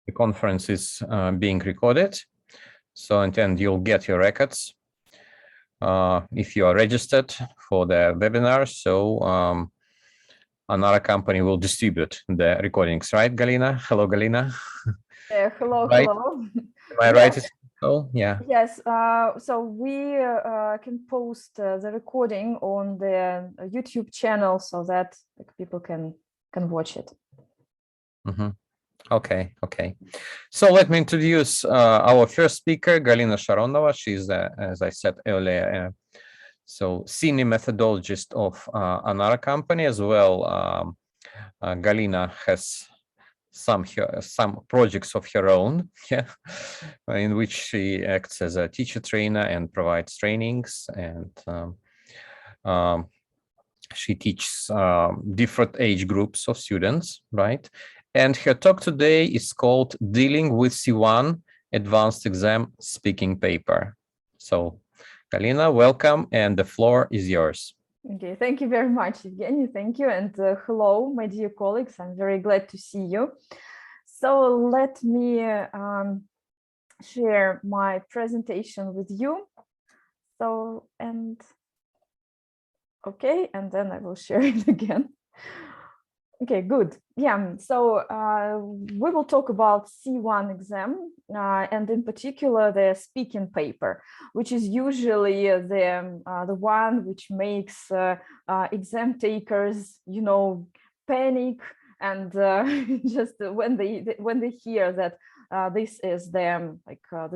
The conference is being recorded. So, and you'll get your records if you are registered for the webinar. So another company will distribute the recordings, right, Galina? Hello, Galina. Hello, Right? hello. Am I right? Oh, yeah. Yes, so we can post the recording on the YouTube channel so that people can watch it. Mm-hmm. Okay, okay. So let me introduce our first speaker, Galina Sharonova. She's, as I said earlier, so senior methodologist of another company as well. Galina has some projects of her own, yeah, in which she acts as a teacher trainer and provides trainings, and she teaches different age groups of students, right? And her talk today is called Dealing with C1 Advanced Exam Speaking Paper. So, Galina, welcome, and the floor is yours. Okay, thank you very much, Evgeny. Thank you. And hello, my dear colleagues. I'm very glad to see you. So let me share my presentation with you. So, and okay, and then I will share it again. Okay, good. Yeah, so we will talk about C1 exam and in particular the speaking paper, which is usually the one which makes exam takers, you know, panic, and just when they hear that this is the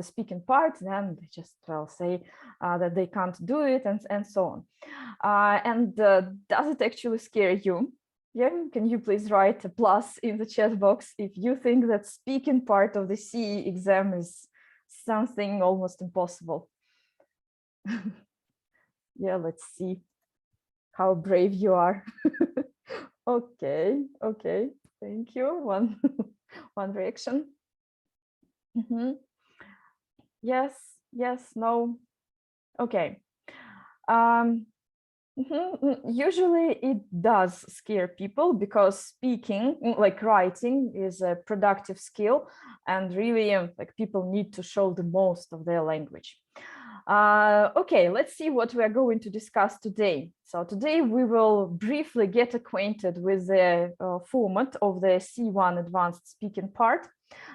speaking part, then they just say that they can't do it, and so on. Does it actually scare you? Yeah, can you please write a plus in the chat box if you think that speaking part of the CE exam is something almost impossible? Yeah, let's see how brave you are. Okay, thank you. One reaction. Yes, no. Okay. Usually it does scare people because speaking, like writing, is a productive skill, and really people need to show the most of their language. Okay, let's see what we are going to discuss today. So today we will briefly get acquainted with the format of the C1 advanced speaking part.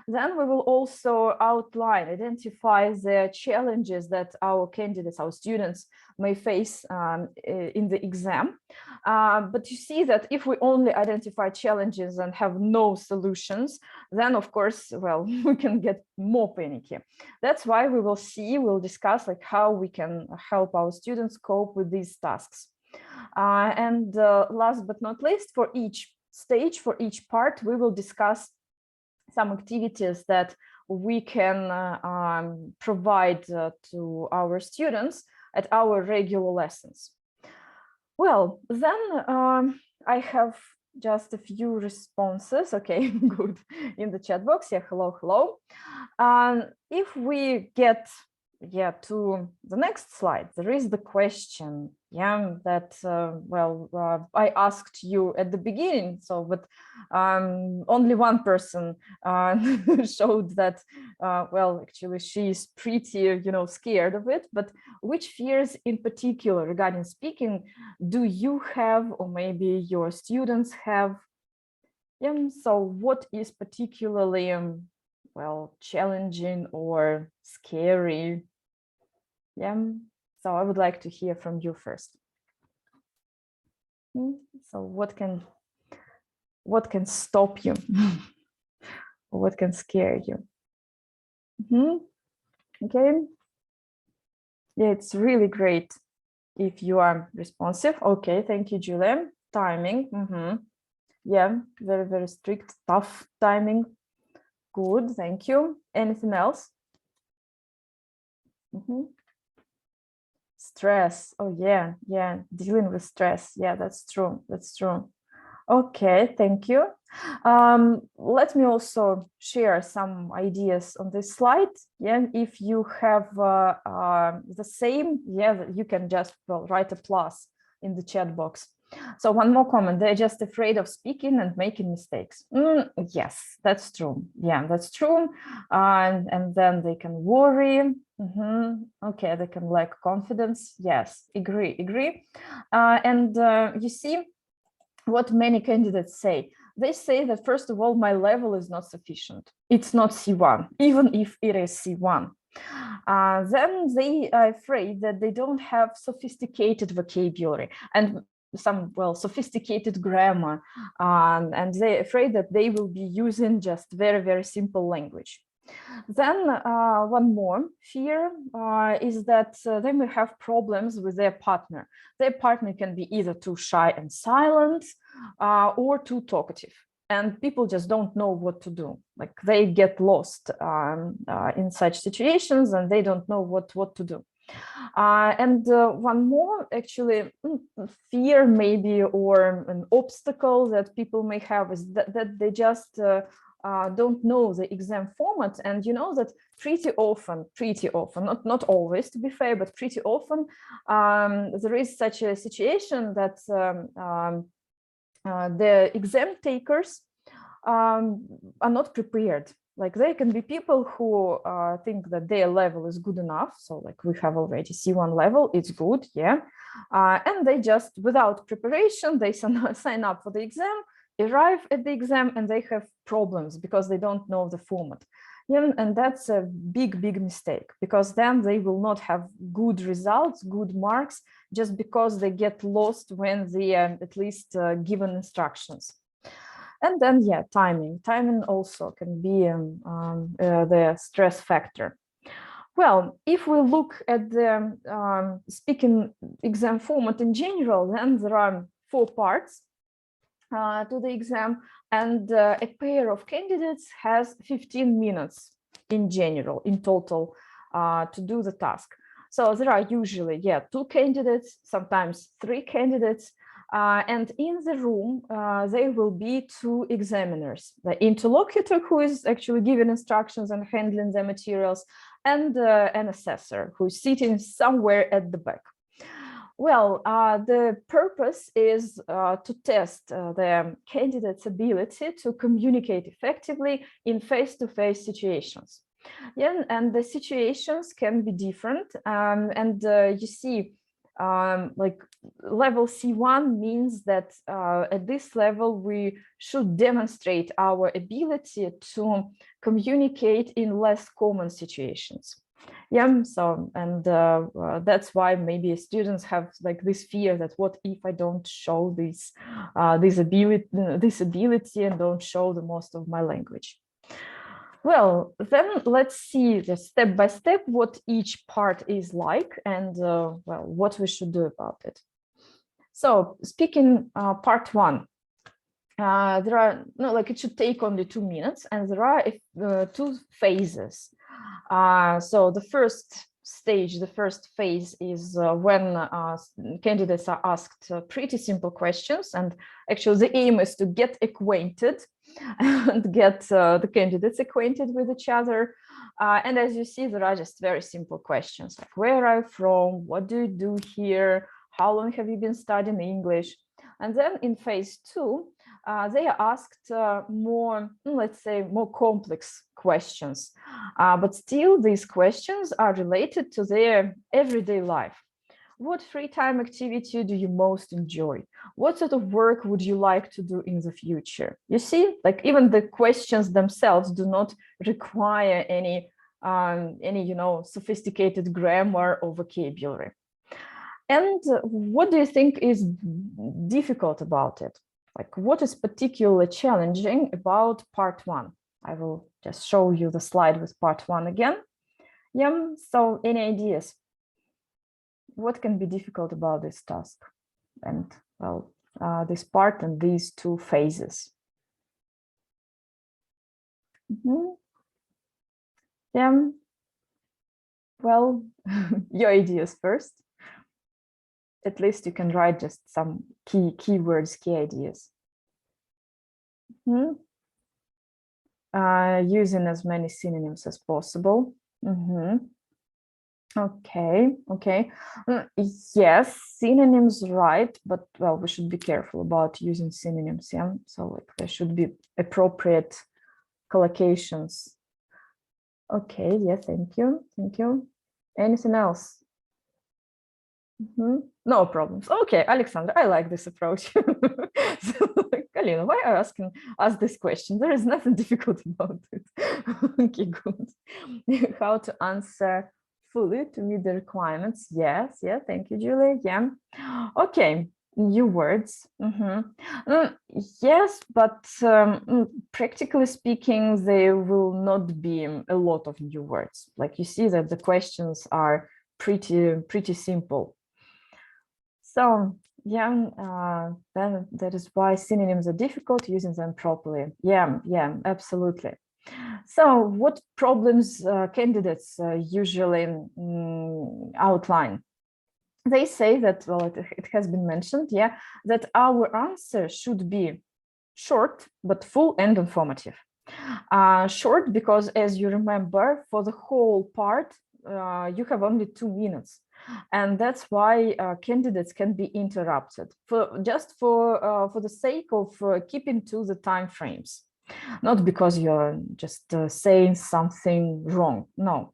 Then we will also identify the challenges that our candidates, our students may face in the exam. But you see that if we only identify challenges and have no solutions, then of course, well, we can get more panicky. That's why we'll discuss how we can help our students cope with these tasks. And last but not least, for each stage, for each part, we will discuss some activities that we can provide to our students at our regular lessons. Well, then I have just a few responses. Okay, good, in the chat box. Yeah, hello. If we get to the next slide, there is the question, that I asked you at the beginning. So, but only one person showed that, actually she's pretty, scared of it. But which fears in particular regarding speaking do you have, or maybe your students have? So what is particularly challenging or scary? So I would like to hear from you first. So what can stop you? Or what can scare you? Okay. Yeah, it's really great if you are responsive. Okay, thank you, Julia. Timing. Yeah, very, very strict, tough timing. Good, thank you. Anything else? Stress. Oh, yeah, dealing with stress. Yeah, that's true. Okay, thank you. Let me also share some ideas on this slide. Yeah, if you have the same, you can just write a plus in the chat box. So one more comment, they're just afraid of speaking and making mistakes. Yes, that's true. Yeah, that's true. And then they can worry. Okay, they can lack confidence. Yes, agree. And you see what many candidates say. They say that, first of all, my level is not sufficient. It's not C1, even if it is C1. Then they are afraid that they don't have sophisticated vocabulary and some, well, sophisticated grammar, and they're afraid that they will be using just very simple language. Then one more fear is that they may have problems with their partner. Their partner can be either too shy and silent or too talkative. And people just don't know what to do. Like they get lost in such situations and they don't know what to do. And one more actually fear maybe, or an obstacle that people may have, is that they just don't know the exam format. And you know that pretty often, not always to be fair, but pretty often there is such a situation that the exam takers are not prepared. Like there can be people who think that their level is good enough. So like we have already C1 level, it's good, yeah. And they just, without preparation, they sign up for the exam, arrive at the exam, and they have problems because they don't know the format. Yeah, and that's a big mistake, because then they will not have good results, good marks, just because they get lost when they are at least given instructions. And then, yeah, timing also can be the stress factor. Well, if we look at the speaking exam format in general, then there are 4 parts to the exam, and a pair of candidates has 15 minutes in general, in total, to do the task. So there are usually, 2 candidates, sometimes 3 candidates, and in the room, there will be 2 examiners, the interlocutor who is actually giving instructions and handling the materials, and an assessor who is sitting somewhere at the back. Well, the purpose is to test the candidate's ability to communicate effectively in face-to-face situations. Yeah, and the situations can be different. And you see, like level C1 means that at this level, we should demonstrate our ability to communicate in less common situations. Yeah, so, and that's why maybe students have like this fear that what if I don't show this ability and don't show the most of my language. Well, then let's see the step by step what each part is like, and well, what we should do about it. So speaking part 1, there are like it should take only 2 minutes, and there are 2 phases. So the first stage, the first phase is when candidates are asked pretty simple questions, and actually the aim is to get acquainted and get the candidates acquainted with each other. And as you see, there are just very simple questions like, where are you from? What do you do here? How long have you been studying English? And then in phase 2, they are asked more, let's say, more complex questions. But still, these questions are related to their everyday life. What free time activity do you most enjoy? What sort of work would you like to do in the future? You see, like even the questions themselves do not require any sophisticated grammar or vocabulary. And what do you think is difficult about it? Like, what is particularly challenging about part 1? I will just show you the slide with part 1 again. Yeah, so any ideas? What can be difficult about this task? And well, this part and these 2 phases. Yeah, well, your ideas first. At least you can write just some keywords, key ideas. Using as many synonyms as possible. Okay, okay. Yes, synonyms, right, but well, we should be careful about using synonyms, yeah. So like there should be appropriate collocations. Okay, yeah, thank you, thank you. Anything else? No problems. Okay, Alexander, I like this approach. So, Kalina, why are you asking us this question? There is nothing difficult about it. Okay, good. How to answer fully to meet the requirements? Yes, yeah, thank you, Julie. Yeah. Okay, new words. Yes, but practically speaking, there will not be a lot of new words. Like you see that the questions are pretty simple. So yeah, then that is why synonyms are difficult, using them properly. Yeah, absolutely. So what problems candidates usually outline? They say that, well, it has been mentioned, yeah, that our answer should be short, but full and informative. Short because, as you remember, for the whole part, you have only 2 minutes. And that's why candidates can be interrupted for the sake of keeping to the time frames, not because you're just saying something wrong. No.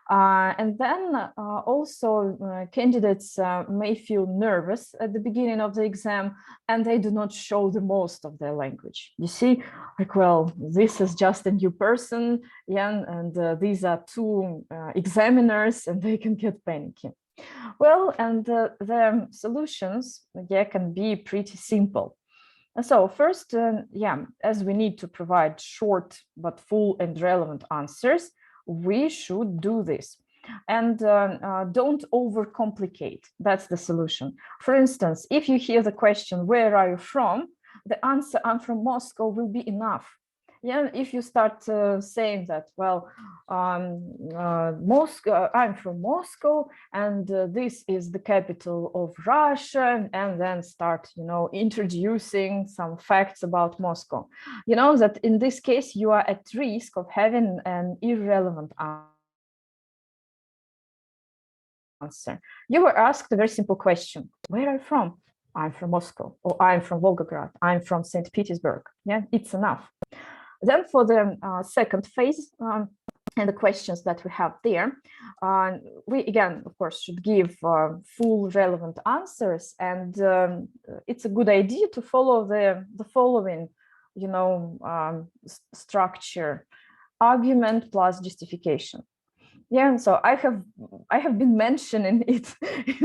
And then also candidates may feel nervous at the beginning of the exam, and they do not show the most of their language. You see, like, well, this is just a new person, yeah, and these are two examiners, and they can get panicky. Well, and the solutions, yeah, can be pretty simple. So first, yeah, as we need to provide short but full and relevant answers, we should do this. And don't overcomplicate. That's the solution. For instance, if you hear the question, where are you from? The answer, I'm from Moscow, will be enough. Yeah, if you start saying that, well, Moscow, I'm from Moscow, and this is the capital of Russia, and then start, introducing some facts about Moscow. You know that in this case, you are at risk of having an irrelevant answer. You were asked a very simple question: where are you from? I'm from Moscow, or I'm from Volgograd, I'm from St. Petersburg. Yeah, it's enough. Then for the second phase, and the questions that we have there, we again, of course, should give full relevant answers. And it's a good idea to follow the following, structure: argument plus justification. Yeah, so I have been mentioning it,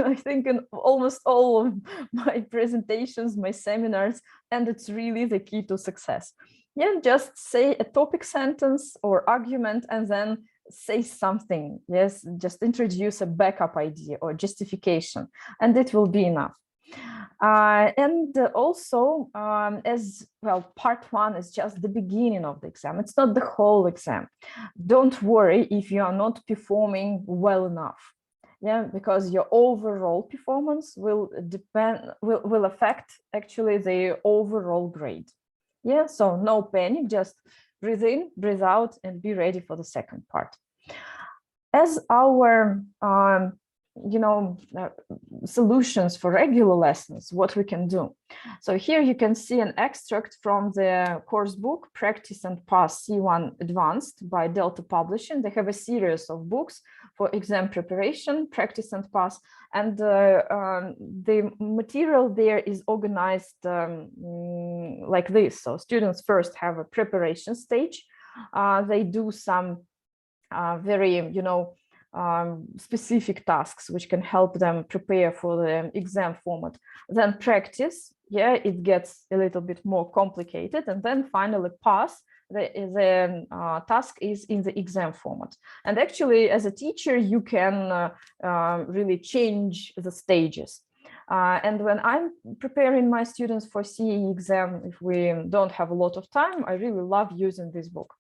I think, in almost all of my presentations, my seminars, and it's really the key to success. Yeah, just say a topic sentence or argument and then say something. Yes, just introduce a backup idea or justification, and it will be enough. And also, as well, part one is just the beginning of the exam. It's not the whole exam. Don't worry if you are not performing well enough. Yeah, because your overall performance will affect actually the overall grade. Yeah, so no panic, just breathe in, breathe out, and be ready for the second part. As our solutions for regular lessons, what we can do. So here you can see an extract from the course book, Practice and Pass C1 Advanced by Delta Publishing. They have a series of books for exam preparation, Practice and Pass, and the material there is organized like this. So students first have a preparation stage. They do some very, specific tasks which can help them prepare for the exam format. Then practice, yeah, it gets a little bit more complicated, and then finally pass. The task is in the exam format. And actually, as a teacher, you can really change the stages. And when I'm preparing my students for CAE exam, if we don't have a lot of time, I really love using this book.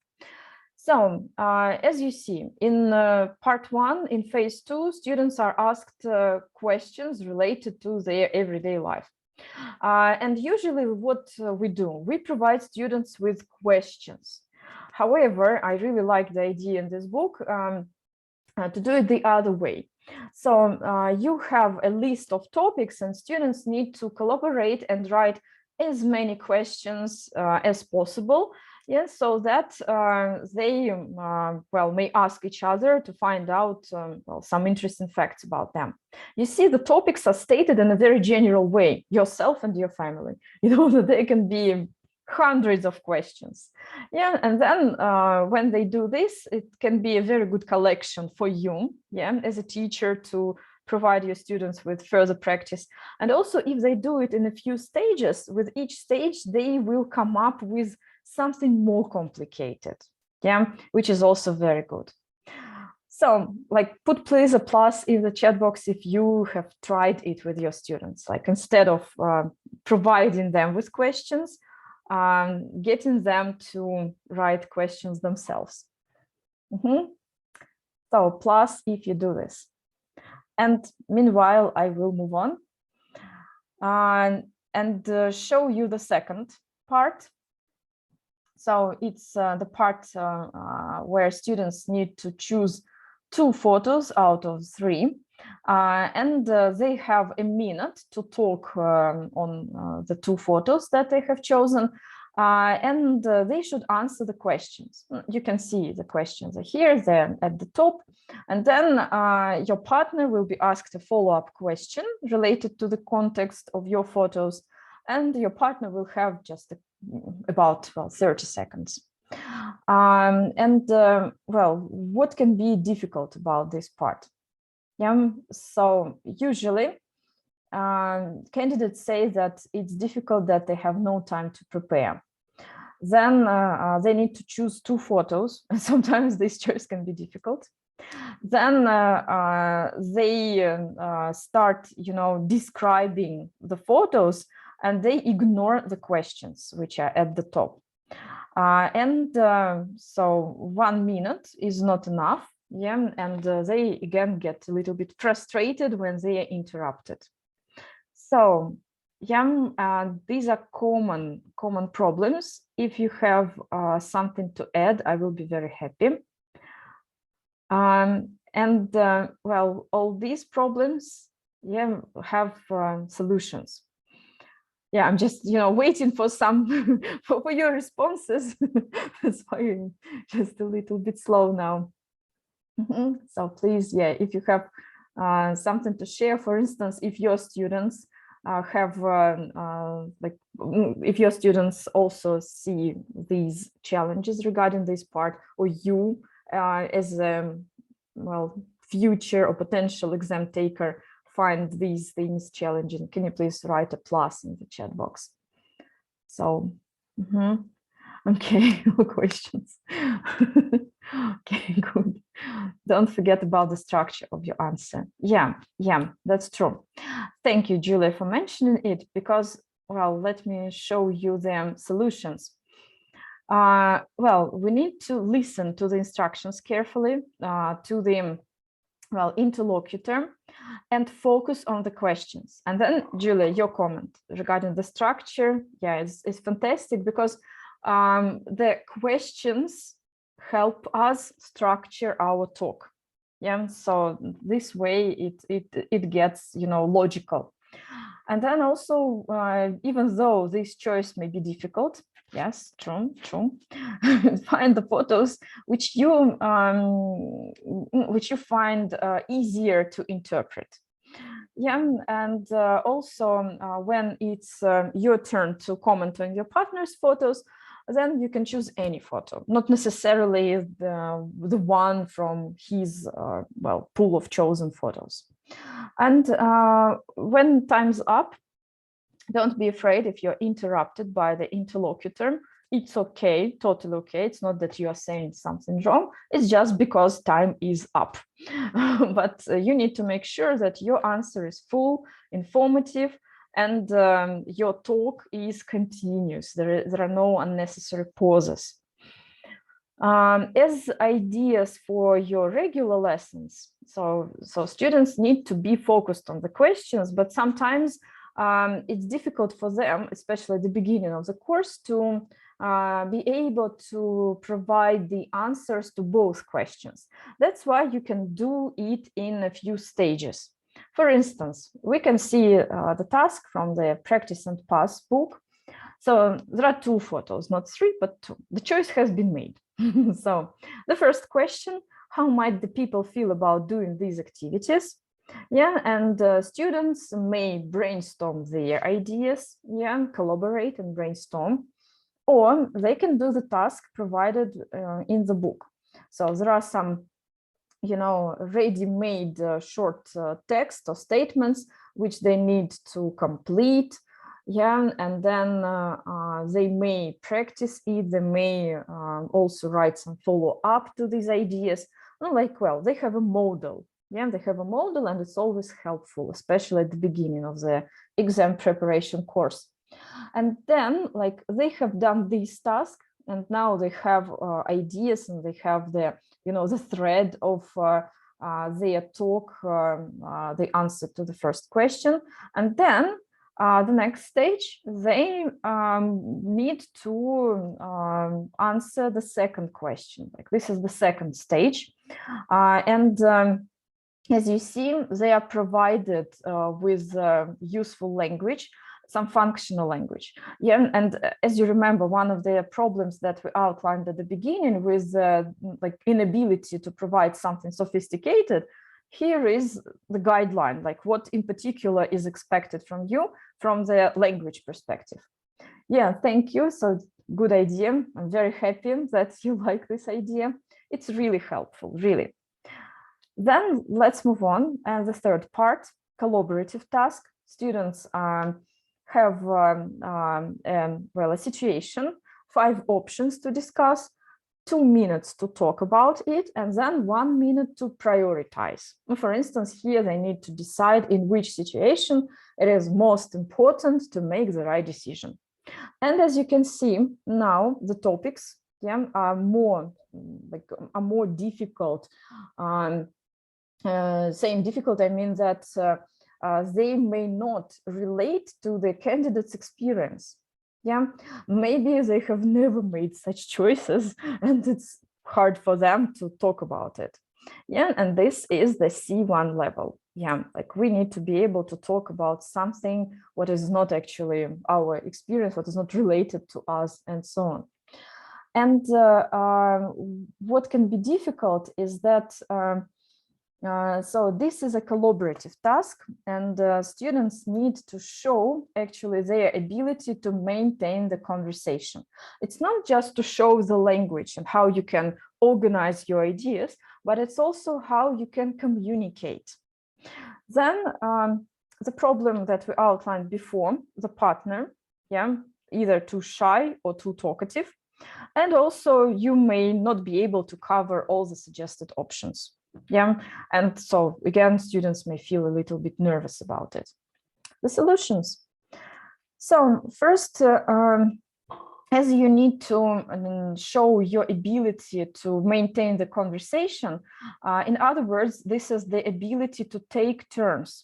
So as you see, in part one, in phase two, students are asked questions related to their everyday life. And usually what we do, we provide students with questions. However, I really like the idea in this book to do it the other way. So you have a list of topics, and students need to collaborate and write as many questions as possible. Yes, so that they well, may ask each other to find out well, some interesting facts about them. You see, the topics are stated in a very general way, yourself and your family. You know that they can be hundreds of questions. Yeah, and then when they do this, it can be a very good collection for you, yeah, as a teacher, to provide your students with further practice. And also, if they do it in a few stages, with each stage they will come up with something more complicated, yeah, which is also very good. So, like, put please a plus in the chat box if you have tried it with your students, like instead of providing them with questions, getting them to write questions themselves. So plus if you do this. And meanwhile, I will move on and show you the second part. So it's the part where students need to choose 2 photos out of 3. And they have a minute to talk on the 2 photos that they have chosen, and they should answer the questions. You can see the questions are here, they're at the top, and then your partner will be asked a follow-up question related to the context of your photos, and your partner will have just about 30 seconds. Well, what can be difficult about this part? Yeah, so usually candidates say that it's difficult, that they have no time to prepare. Then they need to choose 2 photos, and sometimes this choice can be difficult. Then they start, you know, describing the photos, and they ignore the questions which are at the top. So 1 minute is not enough. Yeah, and they again get a little bit frustrated when they are interrupted. So yeah, these are common problems. If you have something to add, I will be very happy. Well, all these problems, yeah, have solutions. Yeah, I'm just, you know, waiting for some for your responses. That's why I'm just a little bit slow now. So please, yeah, if you have something to share, for instance, if your students have like, if your students also see these challenges regarding this part, or you as a well, future or potential exam taker find these things challenging, can you please write a plus in the chat box? So okay, no questions. Okay, good. Don't forget about the structure of your answer. Yeah, that's true. Thank you, Julia, for mentioning it, because, well, let me show you the solutions. Well, we need to listen to the instructions carefully, to the, well, interlocutor, and focus on the questions. And then, Julia, your comment regarding the structure, yeah, is fantastic, because the questions help us structure our talk. Yeah, so this way it gets, you know, logical. And then also, even though this choice may be difficult, yes, true, find the photos which you find easier to interpret. Yeah, and also when it's your turn to comment on your partner's photos, then you can choose any photo, not necessarily the one from his well, pool of chosen photos. And when time's up, don't be afraid if you're interrupted by the interlocutor. It's okay, totally okay. It's not that you are saying something wrong. It's just because time is up. But you need to make sure that your answer is full, informative, and your talk is continuous. There are no unnecessary pauses. As ideas for your regular lessons, so students need to be focused on the questions, but sometimes it's difficult for them, especially at the beginning of the course, to be able to provide the answers to both questions. That's why you can do it in a few stages. For instance, we can see the task from the Practice and Pass book. So there are 2 photos, not 3, but 2. The choice has been made. So the first question, how might the people feel about doing these activities? Yeah, and students may brainstorm their ideas, yeah, collaborate and brainstorm, or they can do the task provided in the book. So there are some, you know, ready-made short text or statements which they need to complete. Yeah, and then they may practice it. They may also write some follow-up to these ideas. Like, well, they have a model. Yeah, they have a model, and it's always helpful, especially at the beginning of the exam preparation course. And then, like, they have done this task, and now they have ideas, and they have the, you know, the thread of their talk, the answer to the first question. And then the next stage, they need to answer the second question. Like, this is the second stage. As you see, they are provided with useful language, some functional language. Yeah, and as you remember, one of the problems that we outlined at the beginning with like inability to provide something sophisticated, here is the guideline, like what in particular is expected from you from the language perspective. Yeah, thank you. So good idea. I'm very happy that you like this idea. It's really helpful, really. Then let's move on. And the third part, collaborative task. Students have well, a situation, 5 options to discuss, 2 minutes to talk about it, and then 1 minute to prioritize. For instance, here they need to decide in which situation it is most important to make the right decision. And as you can see now, the topics, yeah, are more difficult. Saying difficult, I mean that they may not relate to the candidate's experience. Yeah, maybe they have never made such choices and it's hard for them to talk about it. Yeah, and this is the C1 level. Yeah, like we need to be able to talk about something what is not actually our experience, what is not related to us, and so on. And what can be difficult is that so this is a collaborative task, and students need to show actually their ability to maintain the conversation. It's not just to show the language and how you can organize your ideas, but it's also how you can communicate. Then the problem that we outlined before, the partner, yeah, either too shy or too talkative. And also you may not be able to cover all the suggested options. Yeah, and so again, students may feel a little bit nervous about it. The solutions. So first, as you need to show your ability to maintain the conversation, in other words, this is the ability to take turns.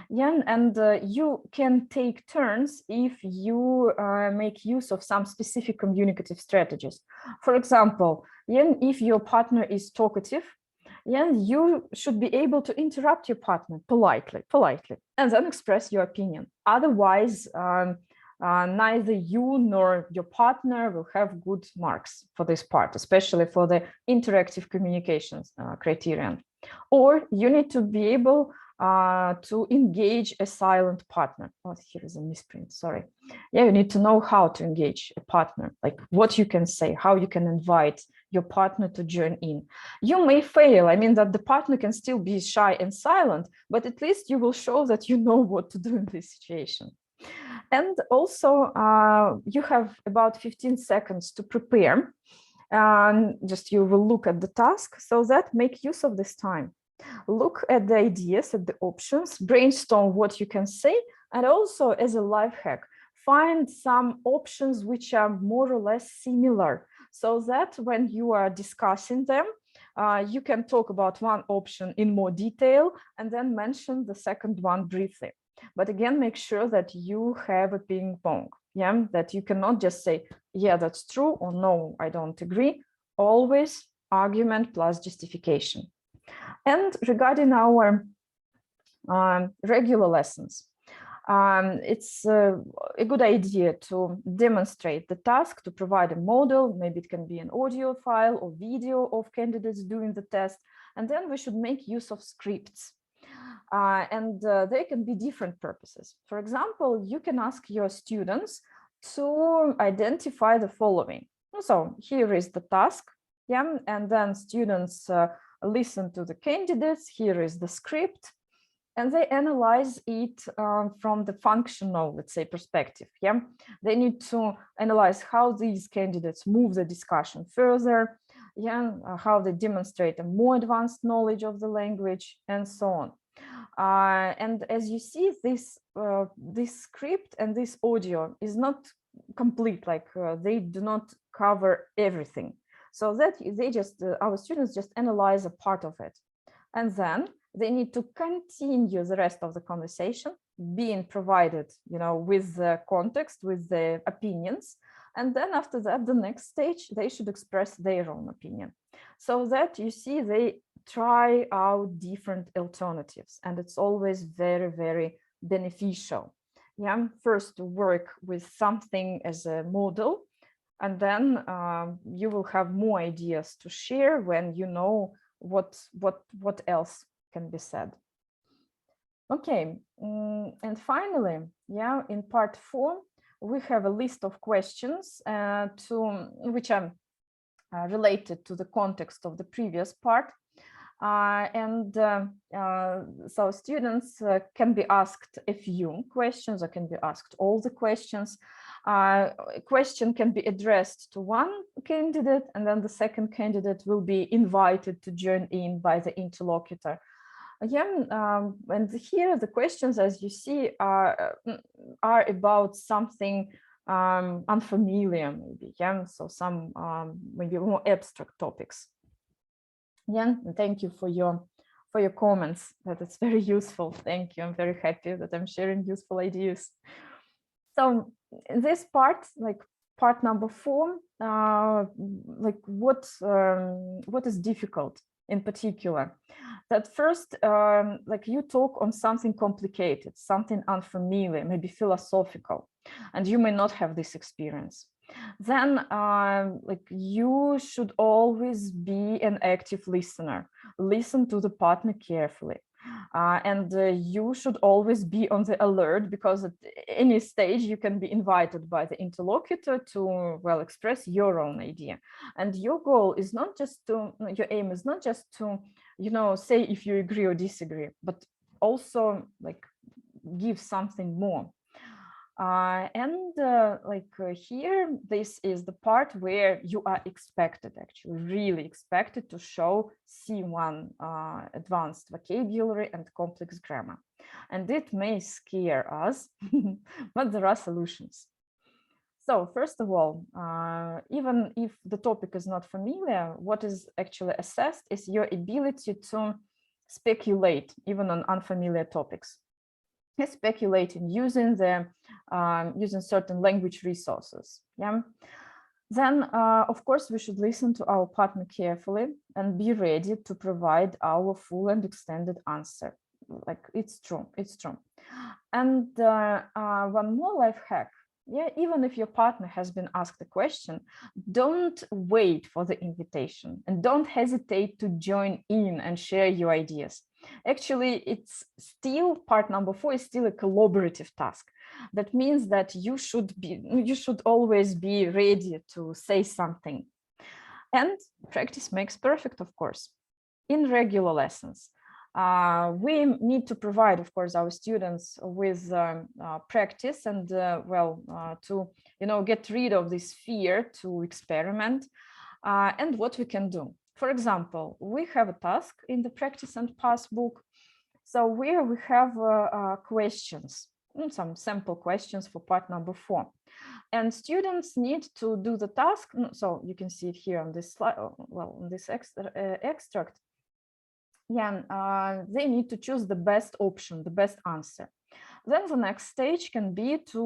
Yeah, and you can take turns if you make use of some specific communicative strategies. For example, if your partner is talkative, yeah, you should be able to interrupt your partner politely, and then express your opinion. Otherwise, neither you nor your partner will have good marks for this part, especially for the interactive communications criterion. Or you need to be able to engage a silent partner. Oh, here is a misprint, sorry. Yeah, you need to know how to engage a partner, like what you can say, how you can invite your partner to join in. You may fail, I mean that the partner can still be shy and silent, but at least you will show that you know what to do in this situation. And also you have about 15 seconds to prepare. Just you will look at the task, so that make use of this time. Look at the ideas, at the options, brainstorm what you can say, and also as a life hack, find some options which are more or less similar, so that when you are discussing them, you can talk about one option in more detail and then mention the second one briefly. But again, make sure that you have a ping pong. Yeah, that you cannot just say, yeah, that's true, or no, I don't agree. Always argument plus justification. And regarding our regular lessons, it's a good idea to demonstrate the task, to provide a model. Maybe it can be an audio file or video of candidates doing the test. And then we should make use of scripts. They can be different purposes. For example, you can ask your students to identify the following. So here is the task, yeah, and then students listen to the candidates. Here is the script, and they analyze it from the functional, let's say, perspective. Yeah, they need to analyze how these candidates move the discussion further, yeah, how they demonstrate a more advanced knowledge of the language, and so on. And as you see, this script and this audio is not complete, like they do not cover everything. So that they just, our students just analyze a part of it. And then they need to continue the rest of the conversation, being provided, with the context, with the opinions. And then after that, the next stage, they should express their own opinion. So that you see, they try out different alternatives, and it's always very, very beneficial. Yeah, first to work with something as a model, and then you will have more ideas to share when you know what else can be said. Okay, and finally, yeah, in part 4, we have a list of questions which are related to the context of the previous part. So students can be asked a few questions, or can be asked all the questions. A question can be addressed to one candidate, and then the second candidate will be invited to join in by the interlocutor. Again, and here the questions, as you see, are about something unfamiliar, maybe, yeah, so some maybe more abstract topics. Yeah, and thank you for your comments. That is very useful. Thank you. I'm very happy that I'm sharing useful ideas. So in this part, like part number 4, like what is difficult in particular? That first, like you talk on something complicated, something unfamiliar, maybe philosophical, and you may not have this experience. Then like you should always be an active listener. Listen to the partner carefully. And you should always be on the alert, because at any stage you can be invited by the interlocutor to, well, express your own idea. And your goal is not just to, your aim is not just to, say if you agree or disagree, but also like give something more. Here, this is the part where you are expected, actually, really expected to show C1 advanced vocabulary and complex grammar. And it may scare us, but there are solutions. So first of all, even if the topic is not familiar, what is actually assessed is your ability to speculate, even on unfamiliar topics. Speculating using using certain language resources. Yeah. Then, of course, we should listen to our partner carefully and be ready to provide our full and extended answer. Like, it's true, it's true. And one more life hack. Yeah, even if your partner has been asked a question, don't wait for the invitation and don't hesitate to join in and share your ideas. Actually, it's still part number 4 is still a collaborative task. That means that you should always be ready to say something. And practice makes perfect, of course. In regular lessons, we need to provide, of course, our students with practice and to get rid of this fear to experiment, and what we can do. For example, we have a task in the practice and pass book, so where we have questions, some sample questions for part number 4, and students need to do the task. So you can see it here on this slide, well, on this extract. Yeah, they need to choose the best option, the best answer. Then the next stage can be to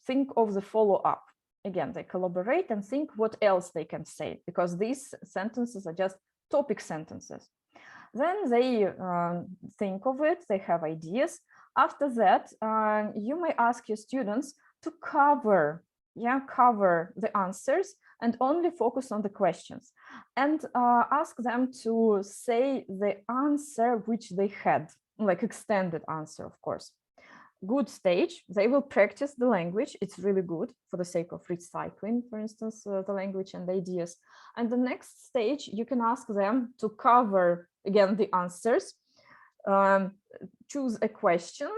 think of the follow-up. Again, they collaborate and think what else they can say, because these sentences are just topic sentences. Then they think of it, they have ideas. After that, you may ask your students to cover the answers and only focus on the questions, and ask them to say the answer which they had, like extended answer, of course. Good stage, they will practice the language. It's really good for the sake of recycling, for instance, the language and ideas. And the next stage, you can ask them to cover again the answers, choose a question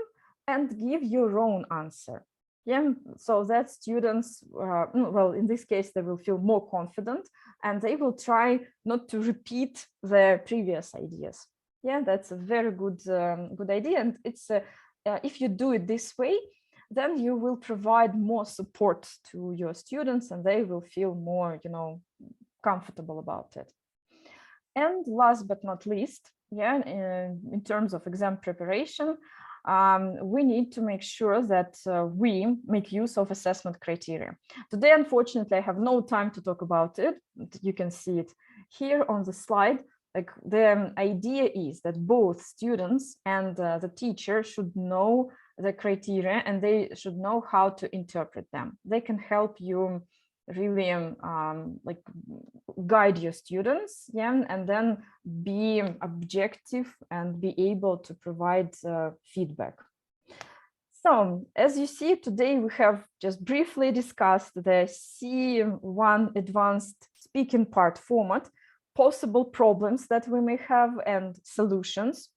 and give your own answer. Yeah, so that students, well, in this case, they will feel more confident and they will try not to repeat their previous ideas. Yeah, that's a very good, good idea. And it's if you do it this way, then you will provide more support to your students and they will feel more, comfortable about it. And last but not least, in terms of exam preparation, we need to make sure that we make use of assessment criteria. Today, unfortunately, I have no time to talk about it. You can see it here on the slide. Like the idea is that both students and the teacher should know the criteria and they should know how to interpret them. They can help you really like guide your students, and then be objective and be able to provide feedback. So as you see, today we have just briefly discussed the C1 advanced speaking part format, possible problems that we may have and solutions,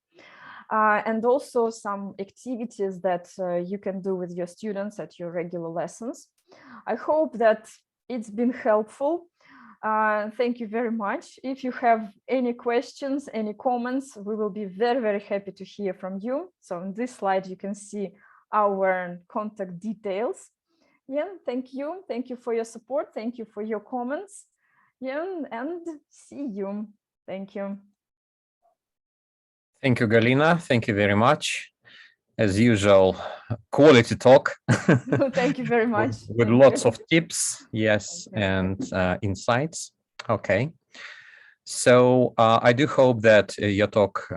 and also some activities that you can do with your students at your regular lessons. I hope that it's been helpful. Thank you very much. If you have any questions, any comments, we will be very, very happy to hear from you. So on this slide, you can see our contact details. Thank you. Thank you for your support. Thank you for your comments. And see you. Thank you. Thank you, Galina. Thank you very much. As usual, quality talk. Thank you very much. With lots of tips, yes, and insights. Okay. So I do hope that your talk,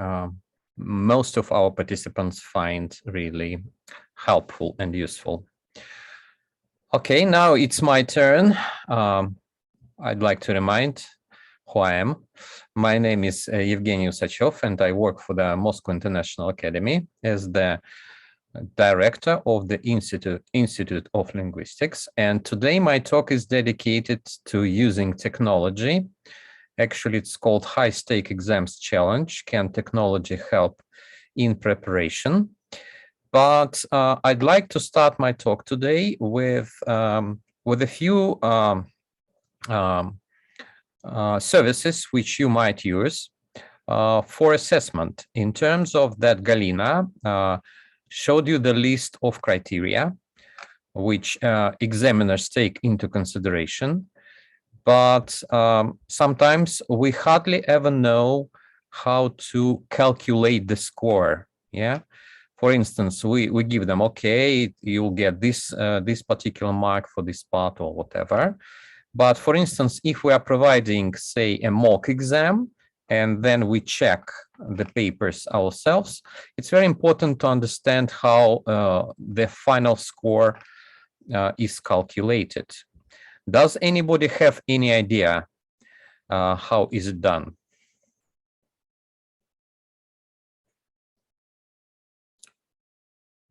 most of our participants find really helpful and useful. Okay, now it's my turn. I'd like to remind who I am. My name is Evgeny Usachov, and I work for the Moscow International Academy as the director of the Institute of Linguistics. And today my talk is dedicated to using technology. Actually, it's called High Stake Exams Challenge. Can technology help in preparation? But I'd like to start my talk today with a few services which you might use for assessment. In terms of that, Galina showed you the list of criteria which examiners take into consideration, but sometimes we hardly ever know how to calculate the score. For instance, we give them, okay, you'll get this this particular mark for this part or whatever. But for instance, if we are providing, say, a mock exam, and then we check the papers ourselves, it's very important to understand how the final score is calculated. Does anybody have any idea how is it done?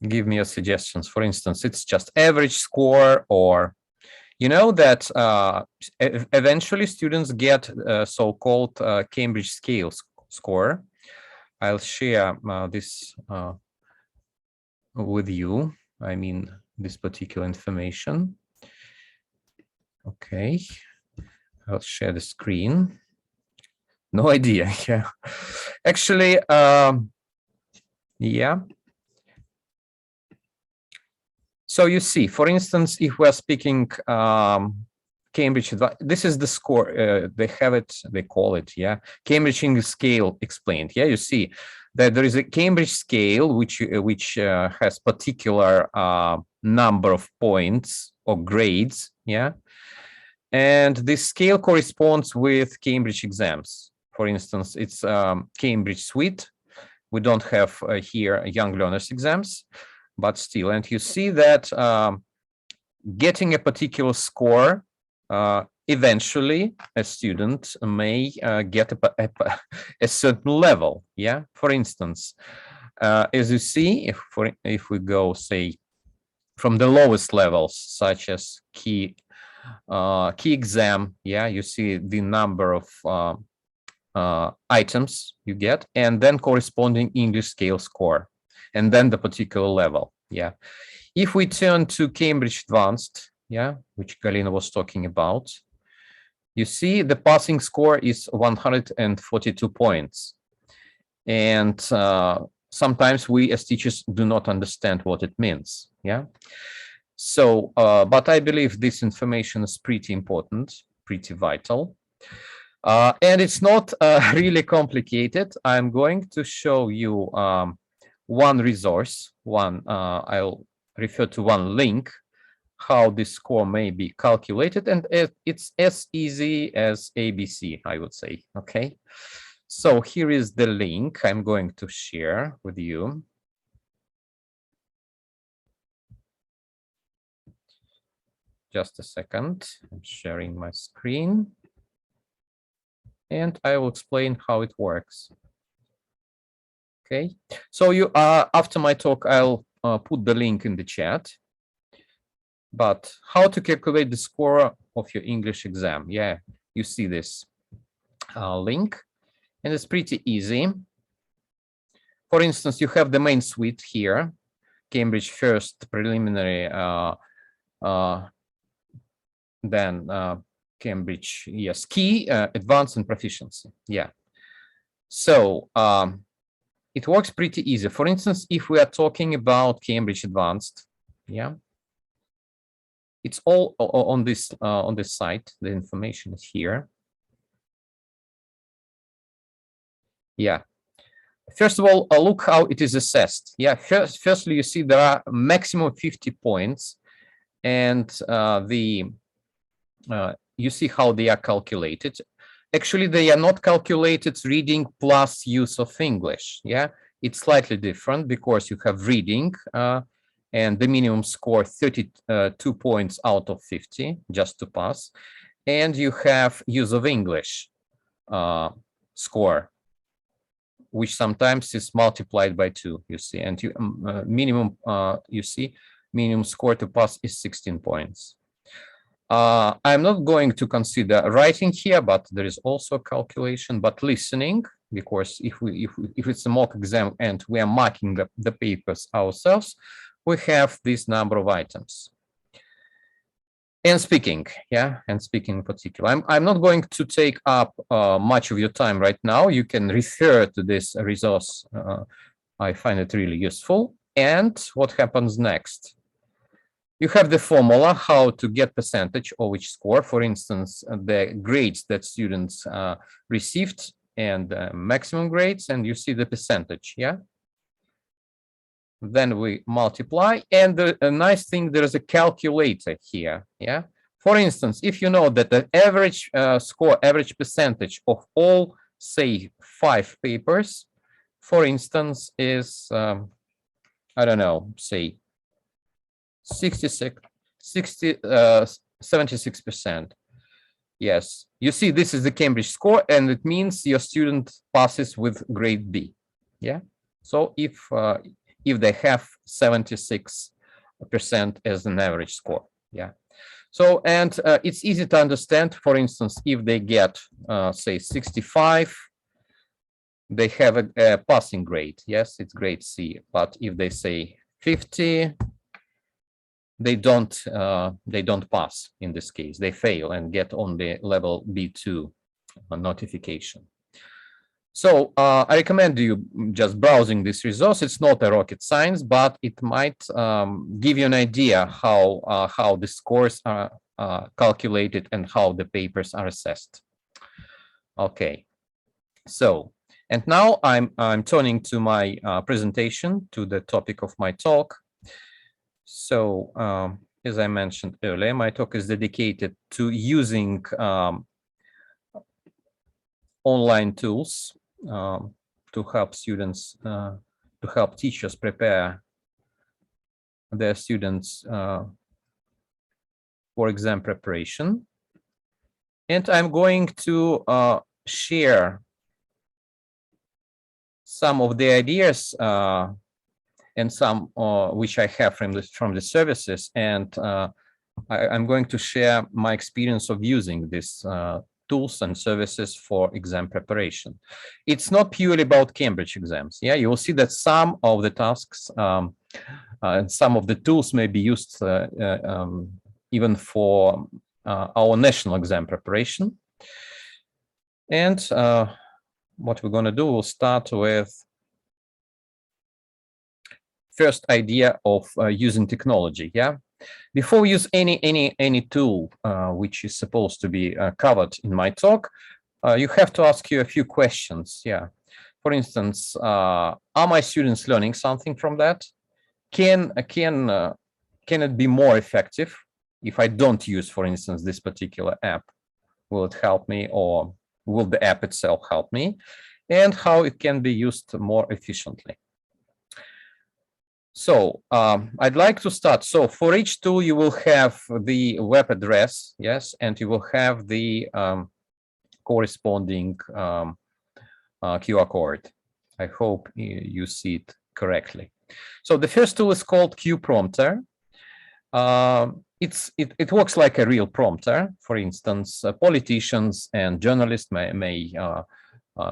Give me your suggestions. For instance, it's just average score, or you know that eventually students get so-called Cambridge scale score. I'll share this with you. I mean, this particular information. Okay, I'll share the screen. No idea. Yeah, actually, yeah. So you see, for instance, if we're speaking Cambridge, this is the score. They have it, they call it, Cambridge English scale explained. You see, that there is a Cambridge scale which has particular number of points or grades, yeah, and this scale corresponds with Cambridge exams. For instance, it's Cambridge Suite. We don't have here young learners exams, but still, and you see that getting a particular score, eventually a student may get a certain level. Yeah, for instance, as you see, if we go, say, from the lowest levels, such as key exam, yeah, you see the number of items you get, and then corresponding English scale score, and then the particular level. Yeah, if we turn to Cambridge Advanced, yeah, which Galina was talking about, you see the passing score is 142 points, and sometimes we as teachers do not understand what it means. Yeah, so but I believe this information is pretty important, pretty vital. And it's not really complicated. I'm going to show you one resource, I'll refer to one link, how this score may be calculated, and it's as easy as ABC, I would say, okay? So here is the link I'm going to share with you. Just a second, I'm sharing my screen. And I will explain how it works. Okay, so you after my talk, I'll put the link in the chat. But how to calculate the score of your English exam? Yeah, you see this link, and it's pretty easy. For instance, you have the main suite here, Cambridge First Preliminary, then Cambridge, yes, Key, Advanced, and Proficiency. Yeah. So it works pretty easy. For instance, if we are talking about Cambridge Advanced, yeah, it's all on this site. The information is here. Yeah. First of all, look how it is assessed. Yeah. Firstly, you see there are maximum 50 points, and you see how they are calculated. Actually, they are not calculated reading plus use of English. Yeah, it's slightly different because you have reading and the minimum score 32 points out of 50 just to pass, and you have use of English score, which sometimes is multiplied by 2. You see, and you minimum you see minimum score to pass is 16 points. I'm not going to consider writing here, but there is also a calculation, but listening, because if it's a mock exam and we are marking the papers ourselves, we have this number of items. And speaking, yeah, and speaking in particular. I'm not going to take up much of your time right now. You can refer to this resource. I find it really useful. And what happens next? You have the formula how to get percentage of each score. For instance, the grades that students received and maximum grades, and you see the percentage, yeah? Then we multiply, and a nice thing, there is a calculator here, yeah? For instance, if you know that the average score, average percentage of all, say, 5 papers, for instance, is, I don't know, say, 76%. Yes, you see, this is the Cambridge score, and it means your student passes with grade B. Yeah, so if they have 76% as an average score, yeah. So, and it's easy to understand. For instance, if they get say 65, they have a passing grade. Yes, it's grade C. But if they say 50, they don't pass. In this case, they fail and get only level B2 notification. So I recommend you just browsing this resource. It's not a rocket science, but it might give you an idea how the scores are calculated and how the papers are assessed. Okay, so And now I'm turning to my presentation, to the topic of my talk. So as I mentioned earlier, my talk is dedicated to using online tools to help students, to help teachers prepare their students for exam preparation. And I'm going to share some of the ideas and some which I have from the services, and I'm going to share my experience of using these tools and services for exam preparation. It's not purely about Cambridge exams. Yeah, you will see that some of the tasks and some of the tools may be used even for our national exam preparation. And what we're going to do, we'll start with first idea of using technology. Yeah, before we use any tool which is supposed to be covered in my talk, you have to ask you a few questions. Yeah, for instance, are my students learning something from that? Can it be more effective if I don't use, for instance, this particular app? Will it help me, or will the app itself help me? And how it can be used more efficiently. So I'd like to start. So for each tool, you will have the web address, yes, and you will have the corresponding QR code. I hope you see it correctly. So the first tool is called QPrompter. It works like a real prompter. For instance, politicians and journalists may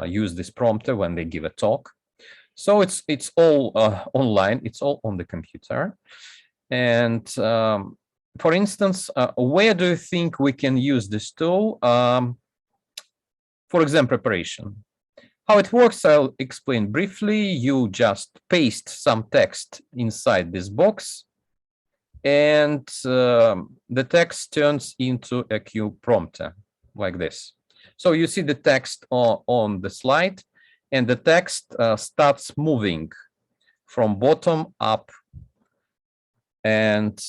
use this prompter when they give a talk. So it's all online. It's all on the computer. And for instance, where do you think we can use this tool for exam preparation? How it works, I'll explain briefly. You just paste some text inside this box, and the text turns into a QPrompter like this. So you see the text on the slide, and the text starts moving from bottom up, and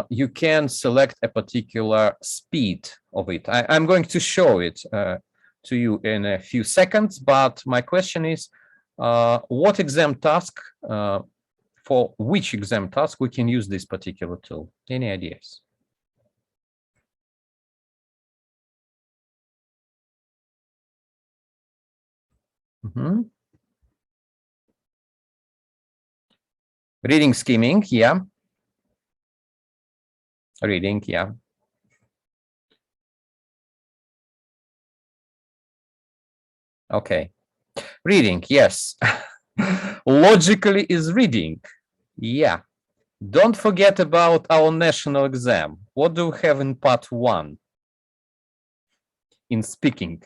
you can select a particular speed of it. I'm going to show it to you in a few seconds, but my question is, what exam task, for which exam task we can use this particular tool? Any ideas? Reading skimming, yeah. Reading, yeah. Okay. Reading, yes. Logically is reading. Yeah. Don't forget about our national exam. What do we have in part 1? In speaking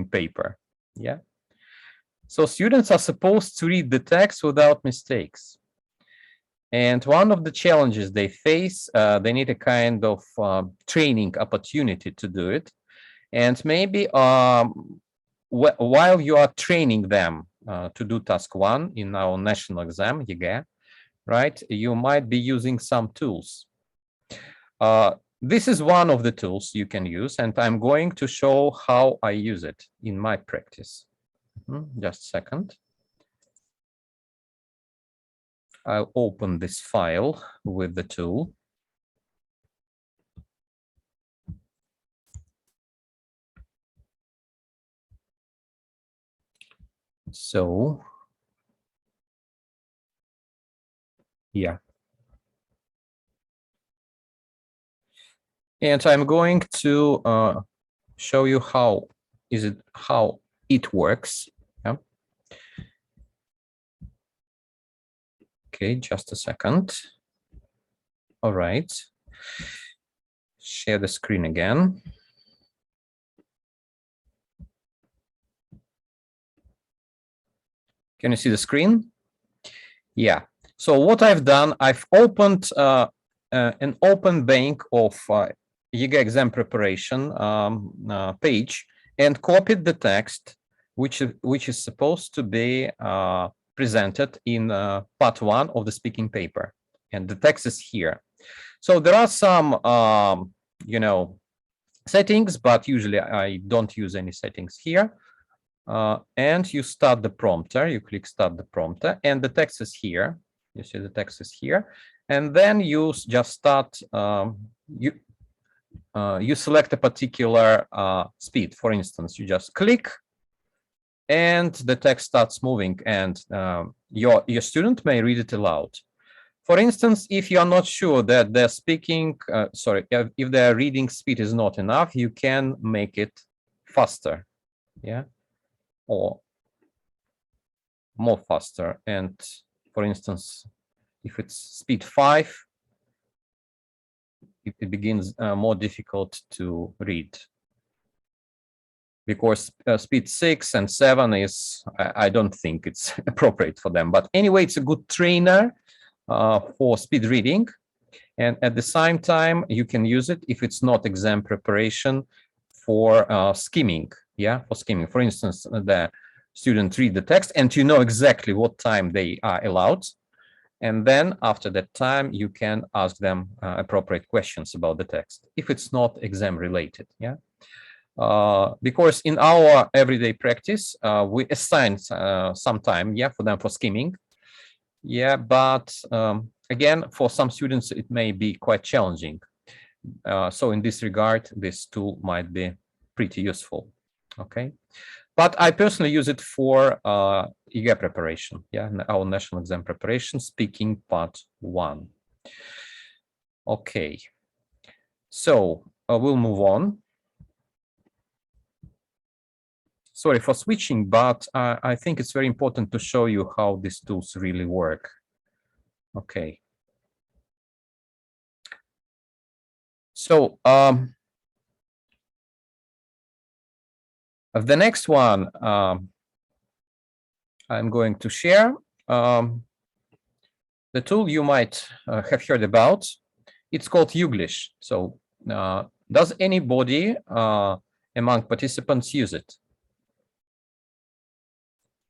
paper. Yeah. So students are supposed to read the text without mistakes. And one of the challenges they face, they need a kind of training opportunity to do it. And maybe while you are training them to do task 1 in our national exam, ЕГЭ, right, you might be using some tools. This is one of the tools you can use, and I'm going to show how I use it in my practice. Just a second. I'll open this file with the tool. So, yeah. And I'm going to show you how it works. Yeah. Okay, just a second. All right. Share the screen again. Can you see the screen? Yeah. So what I've done, I've opened an open bank of ЕГЭ exam preparation page and copied the text which is supposed to be presented in part 1 of the speaking paper, and the text is here. So there are some you know, settings, but usually I don't use any settings here. And you start the prompter, you click start the prompter, and the text is here. You see the text is here, and then you just start, you select a particular speed. For instance, you just click and the text starts moving, and your student may read it aloud. For instance, if you are not sure that they're speaking, if their reading speed is not enough, you can make it faster, yeah, or more faster. And for instance, if it's speed 5, it begins more difficult to read, because speed 6 and 7 is, I don't think it's appropriate for them. But anyway, it's a good trainer for speed reading. And at the same time, you can use it if it's not exam preparation, for skimming. Yeah, for skimming. For instance, the student read the text and you know exactly what time they are allowed. And then after that time, you can ask them appropriate questions about the text, if it's not exam related. Yeah. Because in our everyday practice, we assign some time, yeah, for them for skimming. Yeah, but again, for some students, it may be quite challenging. So in this regard, this tool might be pretty useful. Okay, but I personally use it for EGA preparation. Yeah, our national exam preparation, speaking part 1. Okay, so we'll move on. Sorry for switching, but I think it's very important to show you how these tools really work. Okay. So the next one I'm going to share, the tool you might have heard about. It's called Youglish. So does anybody among participants use it?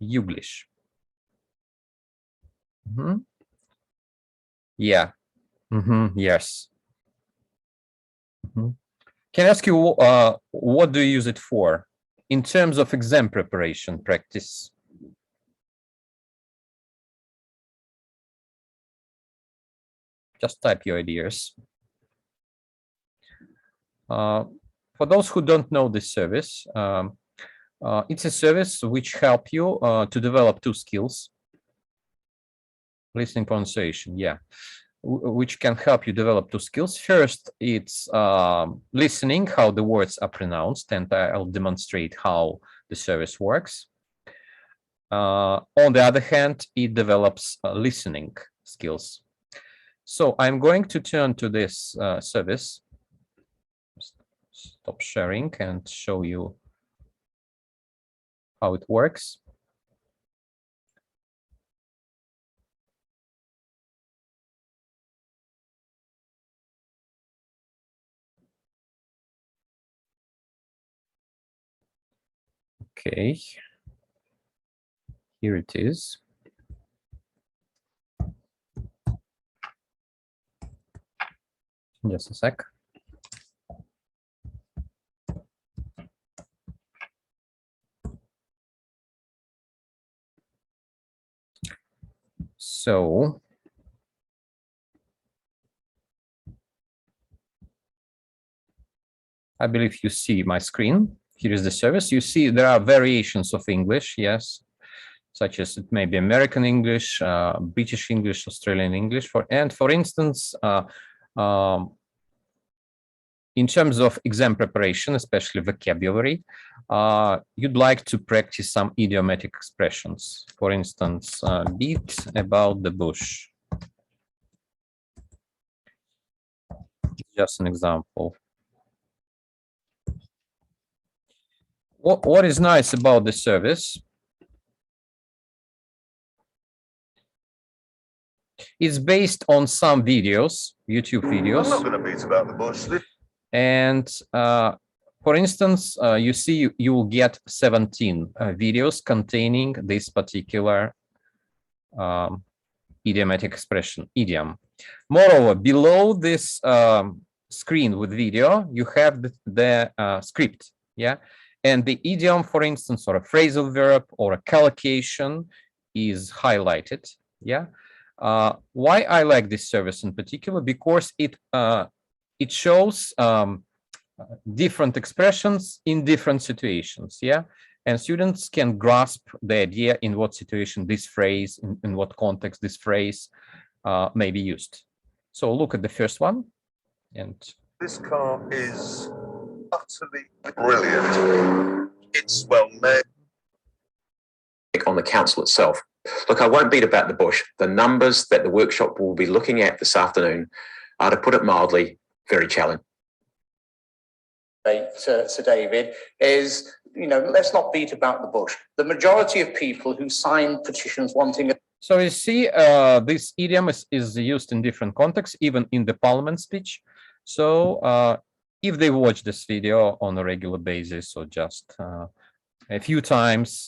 Youglish. Yeah. Yes. Can I ask you, what do you use it for in terms of exam preparation practice? Just type your ideas. For those who don't know this service, it's a service which helps you to develop 2 skills. Listening, pronunciation, yeah, which can help you develop 2 skills. First, it's listening, how the words are pronounced, and I'll demonstrate how the service works. On the other hand, it develops listening skills. So I'm going to turn to this service, stop sharing, and show you how it works. Okay, here it is. Just a sec. So I believe you see my screen. Here is the service. You see there are variations of English, yes, such as it may be American English, British English, Australian English. For instance, in terms of exam preparation, especially vocabulary, you'd like to practice some idiomatic expressions. For instance, beat about the bush. Just an example. What is nice about this service? It's based on some videos, YouTube videos. I'm not going to beat about the bush. And for For instance, you see you will get 17 videos containing this particular idiomatic expression, idiom. Moreover, below this screen with video, you have the script, yeah? And the idiom, for instance, or a phrasal verb or a collocation is highlighted, yeah? Why I like this service in particular? Because it shows different expressions in different situations, yeah? And students can grasp the idea in what situation this phrase, in what context this phrase may be used. So look at the first one. And this car is utterly brilliant. It's well made. On the council itself. Look, I won't beat about the bush. The numbers that the workshop will be looking at this afternoon are, to put it mildly, very challenging. Sir David, is, let's not beat about the bush. The majority of people who sign petitions wanting... So you see, this idiom is used in different contexts, even in the parliament speech. So if they watch this video on a regular basis or just a few times,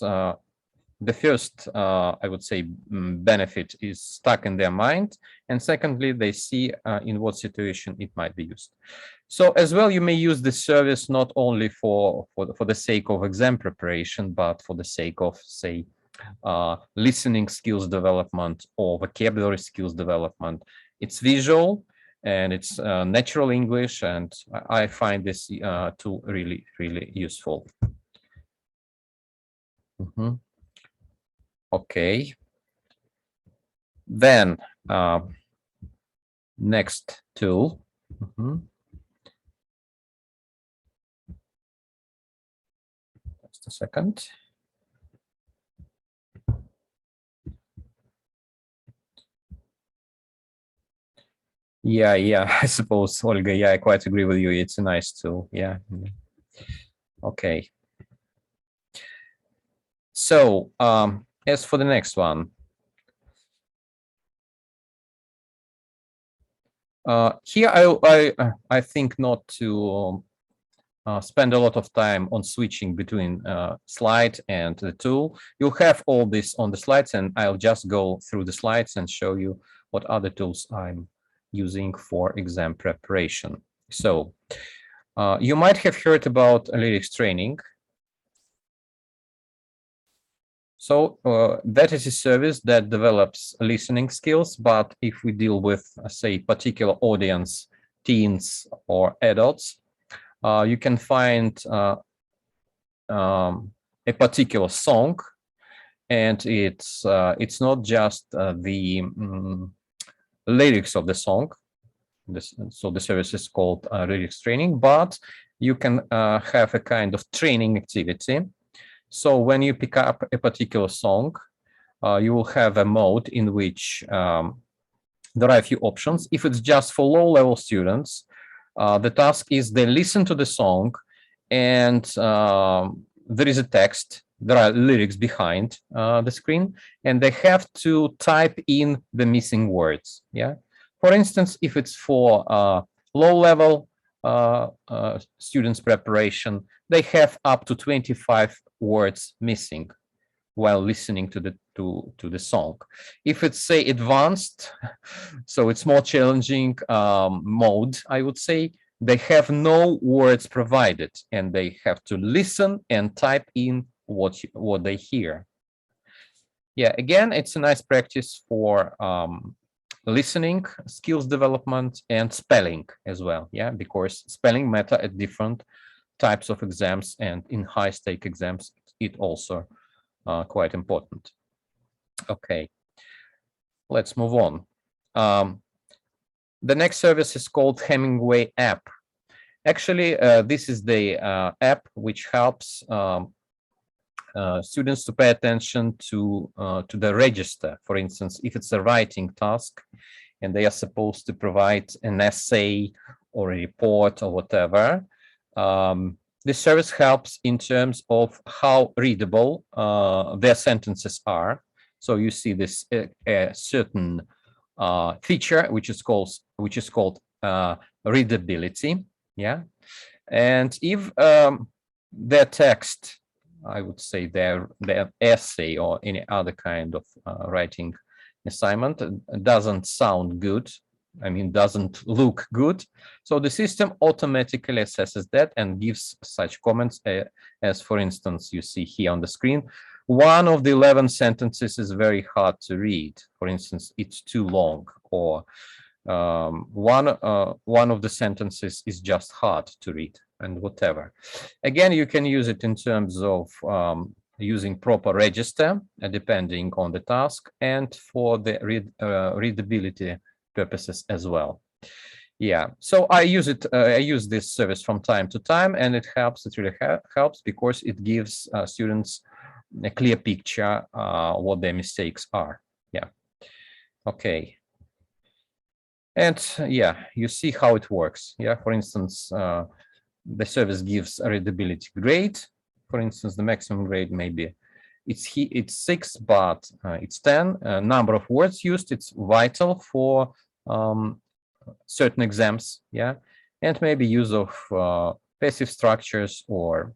the first, I would say, benefit is stuck in their mind. And secondly, they see in what situation it might be used. So as well, you may use this service not only for the sake of exam preparation, but for the sake of, say, listening skills development or vocabulary skills development. It's visual and it's natural English, and I find this tool really, really useful. Okay. Then next tool. Just a second. Yeah, I suppose, Olga. Yeah, I quite agree with you. It's a nice tool. Yeah. Okay. So as for the next one, here I think not to spend a lot of time on switching between slide and the tool. You'll have all this on the slides, and I'll just go through the slides and show you what other tools I'm using for exam preparation. So you might have heard about lyrics training. So that is a service that develops listening skills, but if we deal with, say, particular audience, teens or adults, you can find a particular song, and it's not just the lyrics of the song. So the service is called lyrics training, but you can have a kind of training activity. So when you pick up a particular song, you will have a mode in which there are a few options. If it's just for low-level students, the task is they listen to the song, and there is a text. There are lyrics behind the screen, and they have to type in the missing words. Yeah. For instance, if it's for low-level students' preparation, they have up to 25 words missing while listening to the song. If it's, say, advanced, so it's more challenging mode, I would say, they have no words provided, and they have to listen and type in what they hear. Yeah, again, it's a nice practice for listening skills development and spelling as well. Yeah, because spelling matter at different types of exams, and in high-stake exams, it also quite important. Okay, let's move on. The next service is called Hemingway app. Actually, this is the app which helps students to pay attention to the register. For instance, if it's a writing task and they are supposed to provide an essay or a report or whatever, this service helps in terms of how readable their sentences are. So you see this certain feature which is called readability. Yeah. And if their text, I would say their essay or any other kind of writing assignment doesn't sound good, I mean, doesn't look good, so the system automatically assesses that and gives such comments as, for instance, you see here on the screen. One of the 11 sentences is very hard to read. For instance, it's too long, or one of the sentences is just hard to read, and whatever. Again, you can use it in terms of using proper register, depending on the task, and for the readability purposes as well. Yeah, so I use it. I use this service from time to time, and it helps. It really helps because it gives students a clear picture what their mistakes are. Yeah. Okay. And yeah, you see how it works. Yeah, for instance, the service gives a readability grade. For instance, the maximum grade maybe it's 6, but it's 10. Number of words used, it's vital for certain exams. Yeah, and maybe use of passive structures or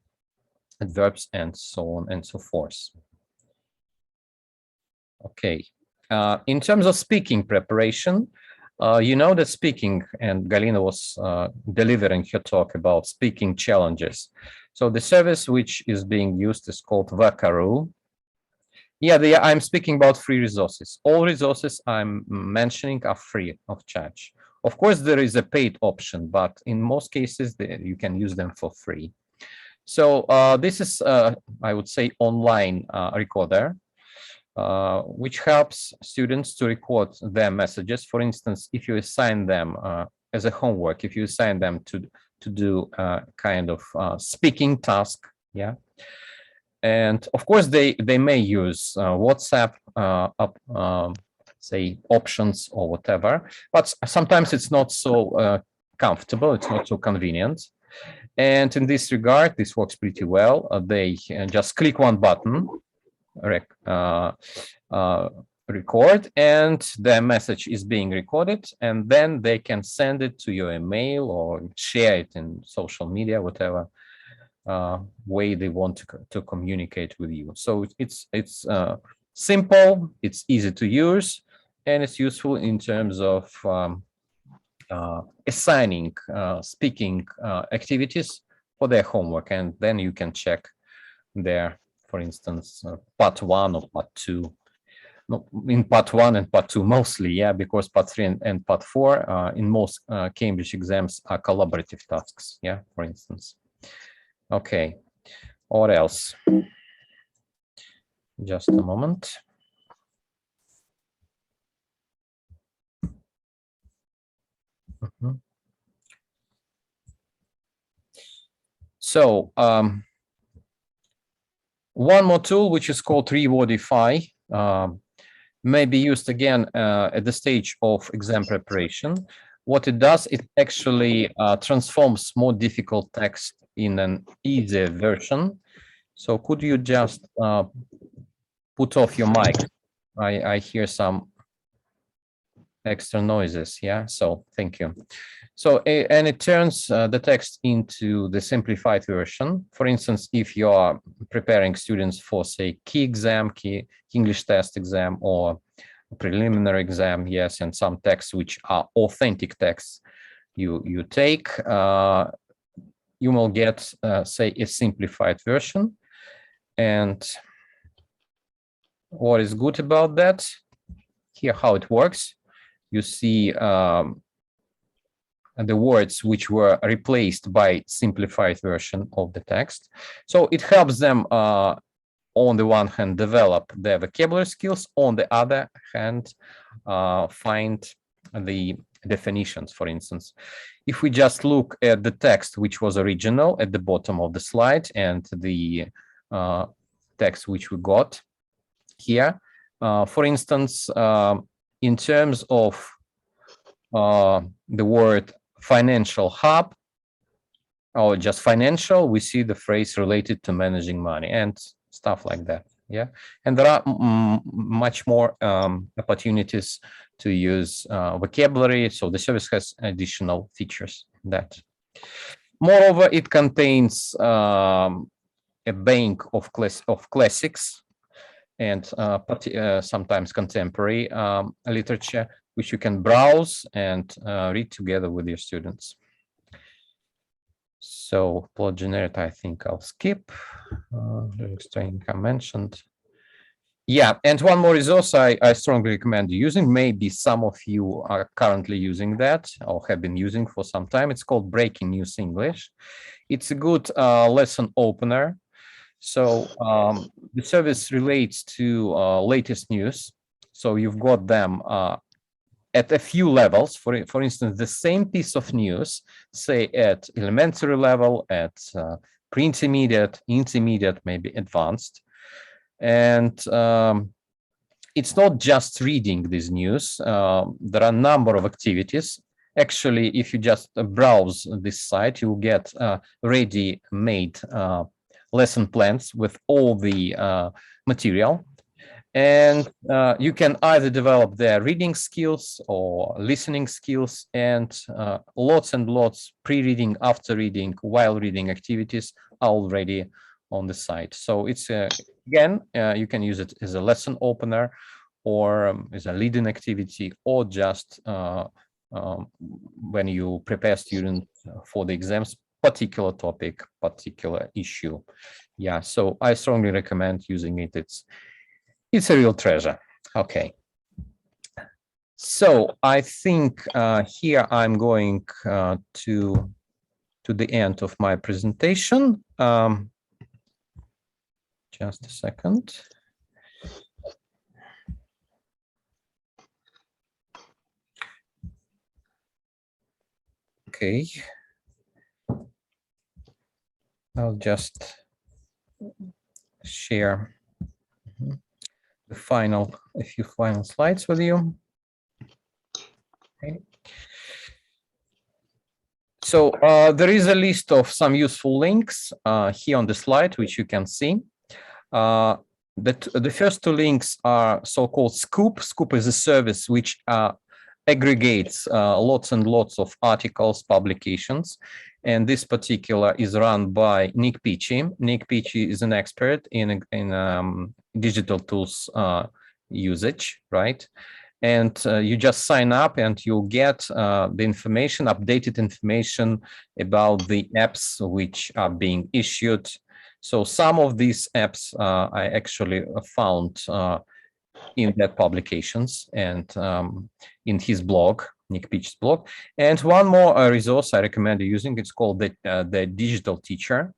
adverbs and so on and so forth. Okay, in terms of speaking preparation, you know that speaking, and Galina was delivering her talk about speaking challenges. So the service which is being used is called Vakaru. Yeah, I'm speaking about free resources. All resources I'm mentioning are free of charge. Of course, there is a paid option, but in most cases, you can use them for free. So this is, I would say, online recorder, which helps students to record their messages. For instance, if you assign them as a homework, if you assign them to do a kind of speaking task, yeah. And of course, they may use WhatsApp, say options or whatever, but sometimes it's not so comfortable, it's not so convenient. And in this regard, this works pretty well. They just click one button, record, and the message is being recorded, and then they can send it to your email or share it in social media, whatever way they want to communicate with you. So it's simple, it's easy to use, and it's useful in terms of assigning speaking activities for their homework, and then you can check their, for instance, part 1 or part 2. No, in part 1 and part 2 mostly, yeah, because part 3 and part 4 in most Cambridge exams are collaborative tasks, yeah, for instance. Okay, what else? Just a moment. So one more tool, which is called Rewardify, may be used again at the stage of exam preparation. What it does, it actually transforms more difficult text in an easier version. So could you just put off your mic? I hear some extra noises. Yeah, so thank you. So, and it turns the text into the simplified version. For instance, if you are preparing students for, say, key exam, key English test exam, or preliminary exam, yes, and some texts which are authentic texts you take, you will get, say, a simplified version. And what is good about that? Here, how it works. You see the words which were replaced by simplified version of the text. So it helps them, on the one hand, develop their vocabulary skills, on the other hand, find the definitions, for instance. If we just look at the text which was original at the bottom of the slide and the text which we got here, for instance, in terms of the word financial hub, or just financial, we see the phrase related to managing money and stuff like that. Yeah, and there are much more opportunities to use vocabulary. So the service has additional features that. Moreover, it contains a bank of classics and sometimes contemporary literature, which you can browse and read together with your students. So plot generator, I think I'll skip. Lyrics training I mentioned. Yeah, and one more resource I strongly recommend using. Maybe some of you are currently using that or have been using for some time. It's called Breaking News English. It's a good lesson opener. So the service relates to latest news. So you've got them at a few levels. For instance, the same piece of news, say at elementary level, at pre-intermediate, intermediate, maybe advanced. And it's not just reading this news. There are a number of activities. Actually, if you just browse this site, you'll get ready-made lesson plans with all the material. And you can either develop their reading skills or listening skills, and lots and lots pre-reading, after reading, while reading activities are already on the site. So it's again, you can use it as a lesson opener or as a leading activity, or just when you prepare students for the exams, particular topic, particular issue. Yeah, so I strongly recommend using it. It's a real treasure. Okay. So I think here I'm going to the end of my presentation. Just a second. Okay. I'll just share a few final slides with you. Okay. So there is a list of some useful links here on the slide, which you can see. The first two links are so-called Scoop. Scoop is a service which aggregates lots and lots of articles, publications, and this particular is run by Nick Peachy. Nick Peachy is an expert in digital tools usage, right? And you just sign up and you'll get the information, updated information about the apps which are being issued. So some of these apps I actually found in their publications and in his blog, Nick Peachy's blog. And one more resource I recommend using, it's called the Digital Teacher.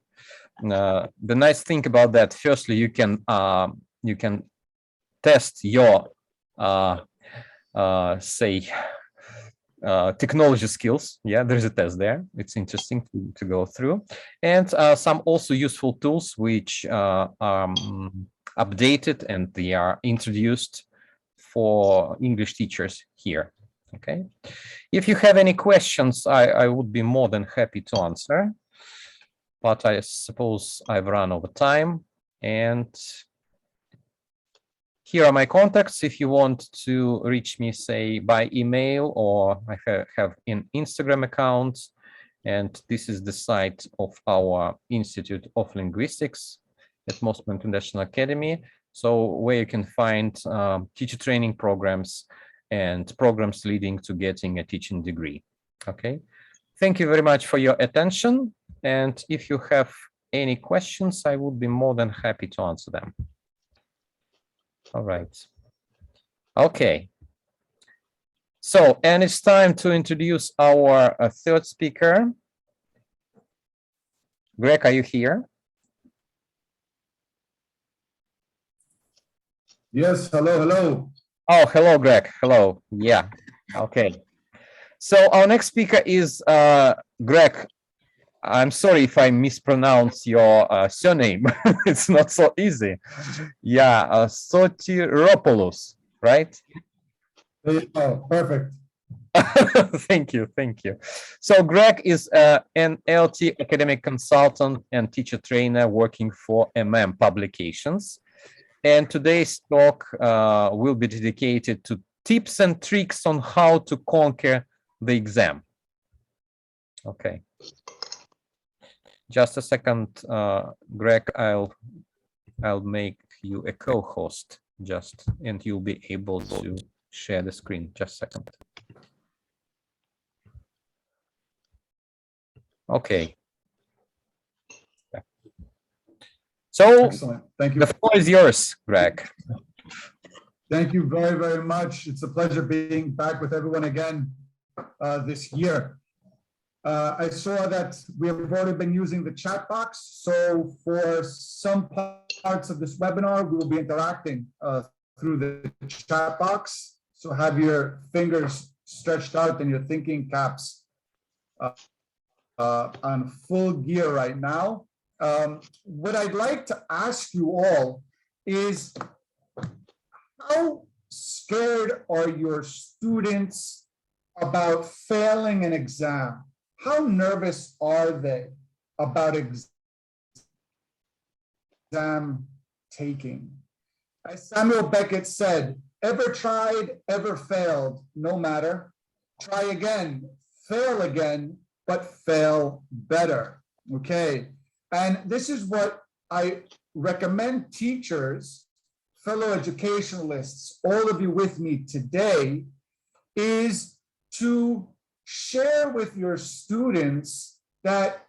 The nice thing about that, firstly, you can test your technology skills. Yeah, there's a test there. It's interesting to go through. And some also useful tools which are updated and they are introduced for English teachers here. Okay. If you have any questions, I would be more than happy to answer. But I suppose I've run over time. And here are my contacts if you want to reach me, say, by email, or I have an Instagram account. And this is the site of our Institute of Linguistics at Moscow International Academy. So where you can find teacher training programs and programs leading to getting a teaching degree. Okay. Thank you very much for your attention. And if you have any questions, I would be more than happy to answer them. All right. Okay. So, and it's time to introduce our third speaker. Greg, are you here? Yes, hello. Oh, hello, Greg. Hello. Yeah. Okay. So our next speaker is Greg. I'm sorry if I mispronounce your surname. It's not so easy. Yeah, Sotiropoulos, right? Oh, perfect. Thank you. So Greg is an LT academic consultant and teacher trainer working for MM Publications. And today's talk will be dedicated to tips and tricks on how to conquer the exam. Okay. Just a second, Greg, I'll make you a co-host and you'll be able to share the screen. Just a second. Okay. So Excellent. Thank you. the floor is yours, Greg. Thank you very, very much. It's a pleasure being back with everyone again this year. I saw that we have already been using the chat box. So for some parts of this webinar, we will be interacting through the chat box. So have your fingers stretched out and your thinking caps on full gear right now. What I'd like to ask you all is, how scared are your students about failing an exam? How nervous are they about exam taking? As Samuel Beckett said, ever tried, ever failed, no matter. Try again, fail again, but fail better. Okay. And this is what I recommend teachers, fellow educationalists, all of you with me today, is to share with your students that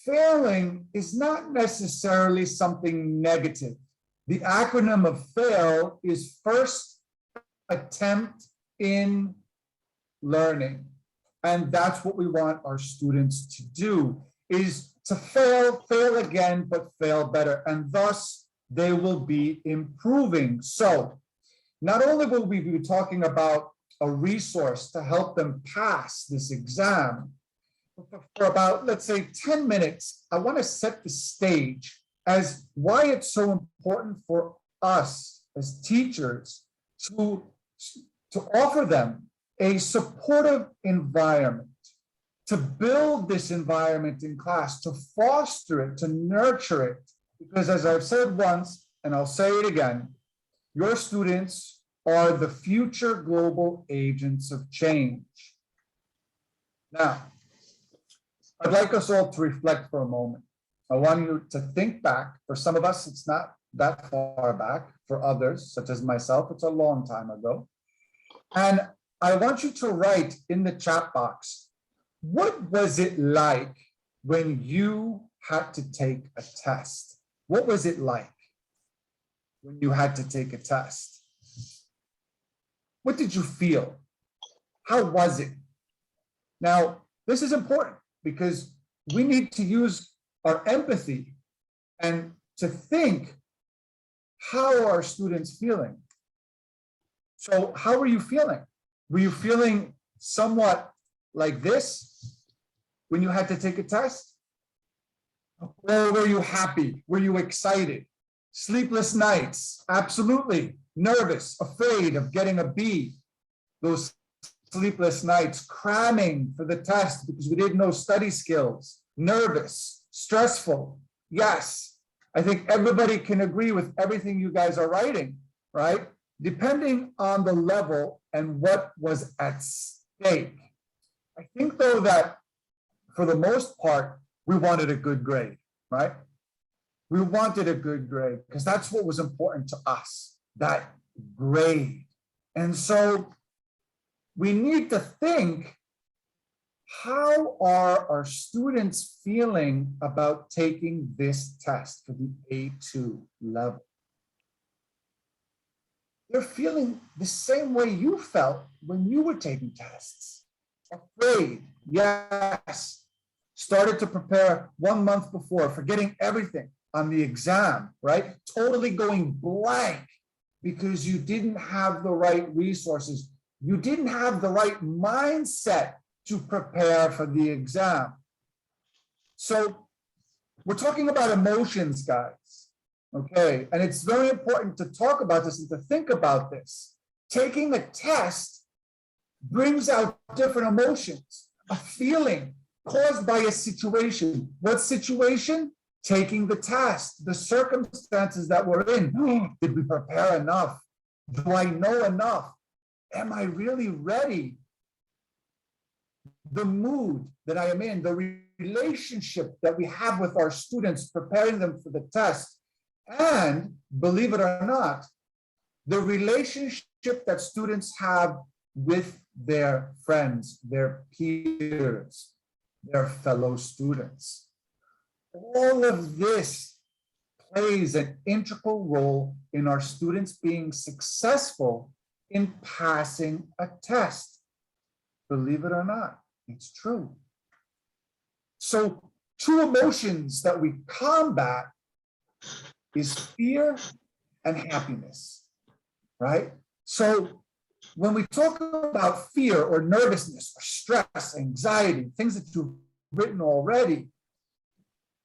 failing is not necessarily something negative. The acronym of FAIL is first attempt in learning. And that's what we want our students to do, is to fail again, but fail better. And thus they will be improving. So not only will we be talking about a resource to help them pass this exam, but for about, let's say, 10 minutes, I want to set the stage as why it's so important for us as teachers to offer them a supportive environment, to build this environment in class, to foster it, to nurture it. Because as I've said once, and I'll say it again, your students are the future global agents of change. Now, I'd like us all to reflect for a moment. I want you to think back. For some of us, it's not that far back. For others, such as myself, it's a long time ago. And I want you to write in the chat box, what was it like when you had to take a test? What was it like when you had to take a test? What did you feel? How was it? Now, this is important because we need to use our empathy and to think, how are our students feeling? So how were you feeling? Were you feeling somewhat like this when you had to take a test? Or were you happy? Were you excited? Sleepless nights, absolutely. Nervous, afraid of getting a B. Those sleepless nights, cramming for the test because we didn't know study skills. Nervous, stressful. Yes, I think everybody can agree with everything you guys are writing, right? Depending on the level and what was at stake. I think, though, that for the most part, we wanted a good grade, right? We wanted a good grade because that's what was important to us, that grade. And so we need to think, how are our students feeling about taking this test for the A2 level? They're feeling the same way you felt when you were taking tests. Afraid, yes. Started to prepare 1 month before, forgetting everything on the exam, right? Totally going blank because you didn't have the right resources. You didn't have the right mindset to prepare for the exam. So we're talking about emotions, guys, okay? And it's very important to talk about this and to think about this. Taking a test brings out different emotions, a feeling caused by a situation. What situation? Taking the test, the circumstances that we're in. Did we prepare enough? Do I know enough? Am I really ready? The mood that I am in, the relationship that we have with our students, preparing them for the test, and believe it or not, the relationship that students have with their friends, their peers, their fellow students. All of this plays an integral role in our students being successful in passing a test. Believe it or not, it's true. So two emotions that we combat is fear and happiness, right? So when we talk about fear or nervousness or stress, anxiety, things that you've written already,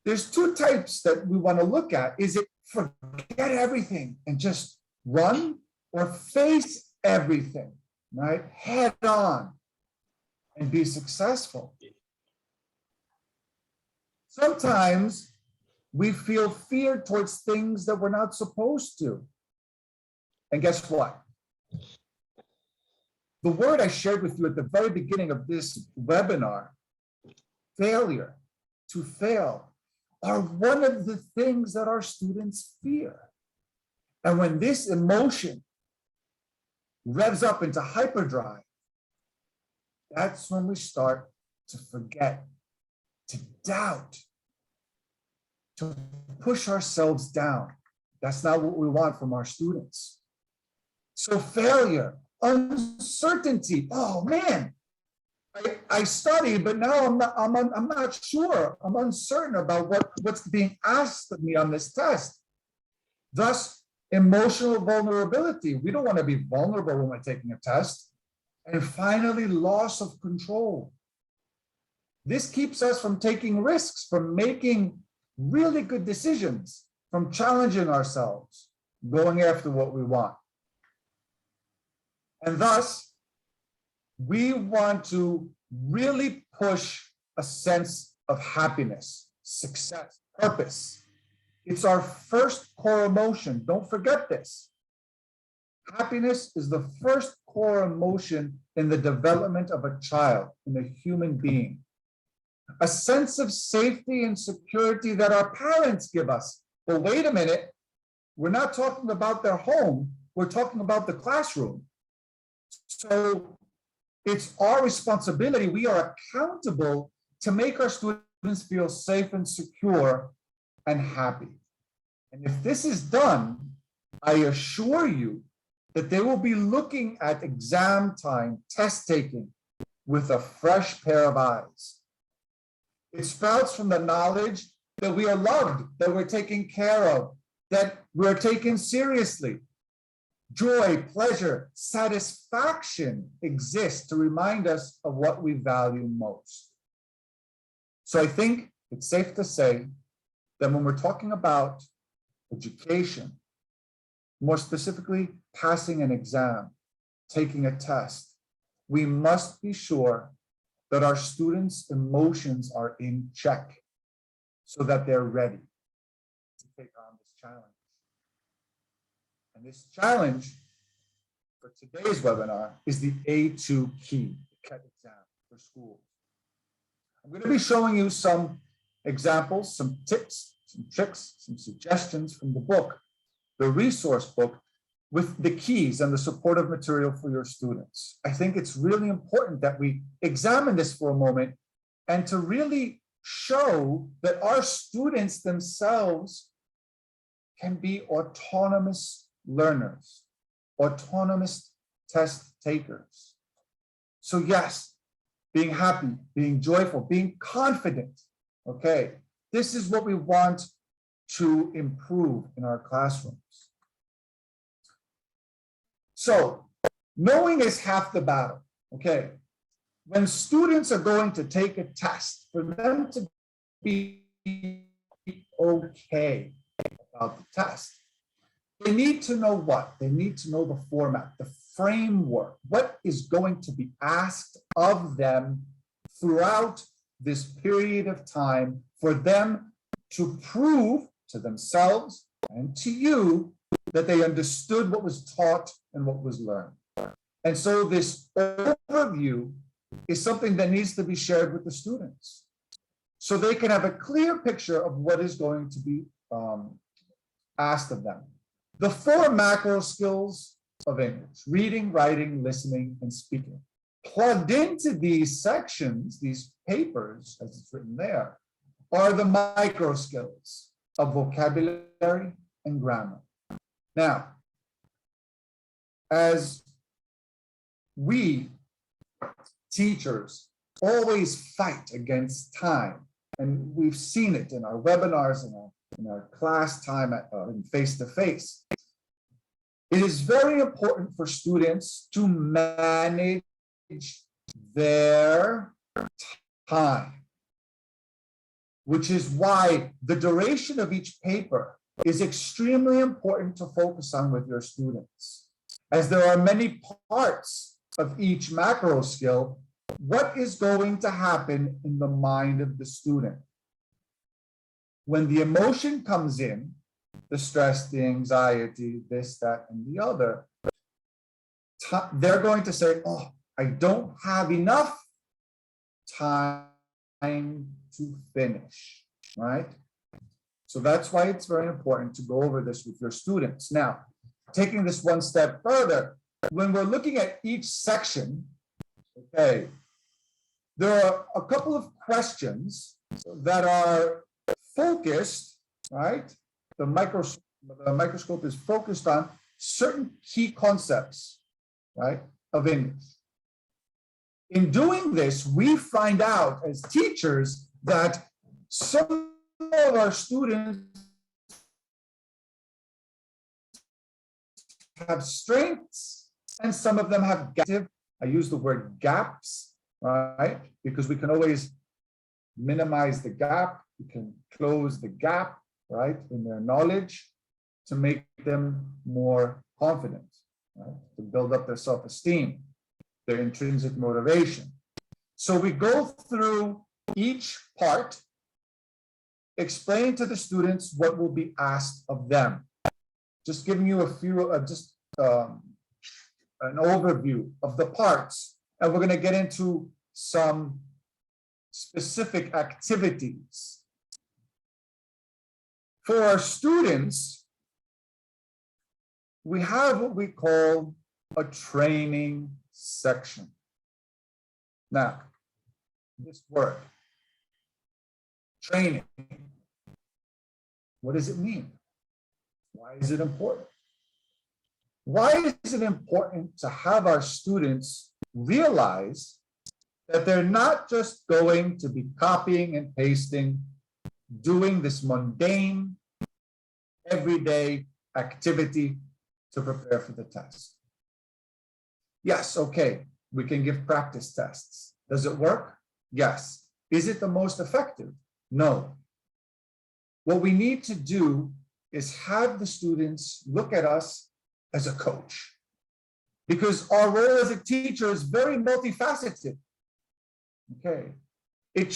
there's two types that we want to look at. Is it forget everything and just run, or face everything, right? Head on and be successful. Sometimes we feel fear towards things that we're not supposed to. And guess what? The word I shared with you at the very beginning of this webinar, failure, to fail, are one of the things that our students fear. And when this emotion revs up into hyperdrive, that's when we start to forget, to doubt, to push ourselves down. That's not what we want from our students. So failure, uncertainty, oh man, I studied, but now I'm not sure. I'm uncertain about what's being asked of me on this test. Thus, emotional vulnerability. We don't want to be vulnerable when we're taking a test. And finally, loss of control. This keeps us from taking risks, from making really good decisions, from challenging ourselves, going after what we want. And thus, we want to really push a sense of happiness, success, purpose. It's our first core emotion. Don't forget this. Happiness is the first core emotion in the development of a child, in a human being. A sense of safety and security that our parents give us. But wait a minute, we're not talking about their home, we're talking about the classroom. So it's our responsibility, we are accountable to make our students feel safe and secure and happy. And if this is done, I assure you that they will be looking at exam time, test taking, with a fresh pair of eyes. It sprouts from the knowledge that we are loved, that we're taken care of, that we're taken seriously. Joy, pleasure, satisfaction exists to remind us of what we value most. So I think it's safe to say that when we're talking about education, more specifically passing an exam, taking a test, we must be sure that our students' emotions are in check so that they're ready to take on this challenge. And this challenge for today's webinar is the A2 key, the CAT exam for schools. I'm going to be showing you some examples, some tips, some tricks, some suggestions from the book, the resource book, with the keys and the supportive material for your students. I think it's really important that we examine this for a moment and to really show that our students themselves can be autonomous learners, autonomous test takers. So yes, being happy, being joyful, being confident, okay? This is what we want to improve in our classrooms. So knowing is half the battle, okay? When students are going to take a test, for them to be okay about the test, they need to know what? They need to know the format, the framework, what is going to be asked of them throughout this period of time for them to prove to themselves and to you that they understood what was taught and what was learned. And so this overview is something that needs to be shared with the students. so they can have a clear picture of what is going to be asked of them. The 4 macro skills of English: reading, writing, listening, and speaking. Plugged into these sections, these papers, as it's written there, are the micro skills of vocabulary and grammar. Now, as we teachers always fight against time, and we've seen it in our webinars and in our class time in face-to-face, it is very important for students to manage their time, which is why the duration of each paper is extremely important to focus on with your students. As there are many parts of each macro skill, what is going to happen in the mind of the student? When the emotion comes in, the stress, the anxiety, this, that, and the other, they're going to say, oh, I don't have enough time to finish, right? So that's why it's very important to go over this with your students. Now, taking this one step further, when we're looking at each section, okay, there are a couple of questions that are focused, right? The microscope is focused on certain key concepts, right, of English. In doing this, we find out as teachers that some of our students have strengths and some of them have gaps. I use the word gaps, right? Because we can always minimize the gap, we can close the gap, right, in their knowledge to make them more confident, right? To build up their self-esteem, their intrinsic motivation. So we go through each part, explain to the students what will be asked of them. Just giving you a few, an overview of the parts, and we're going to get into some specific activities. For our students, we have what we call a training section. Now, this word, training, what does it mean? Why is it important? Why is it important to have our students realize that they're not just going to be copying and pasting, doing this mundane, everyday activity to prepare for the test? Yes, okay, we can give practice tests. Does it work? Yes. Is it the most effective? No. What we need to do is have the students look at us as a coach, because our role as a teacher is very multifaceted. Okay, it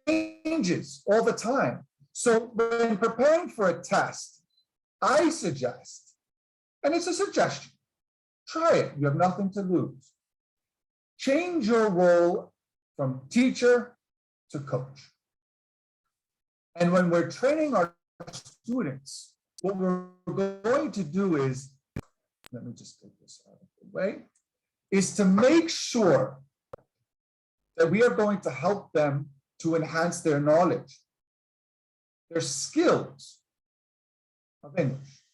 changes all the time. So when preparing for a test, I suggest, and it's a suggestion, try it, you have nothing to lose. Change your role from teacher to coach. And when we're training our students, what we're going to do is, let me just take this out of the way, is to make sure that we are going to help them to enhance their knowledge, their skills of English,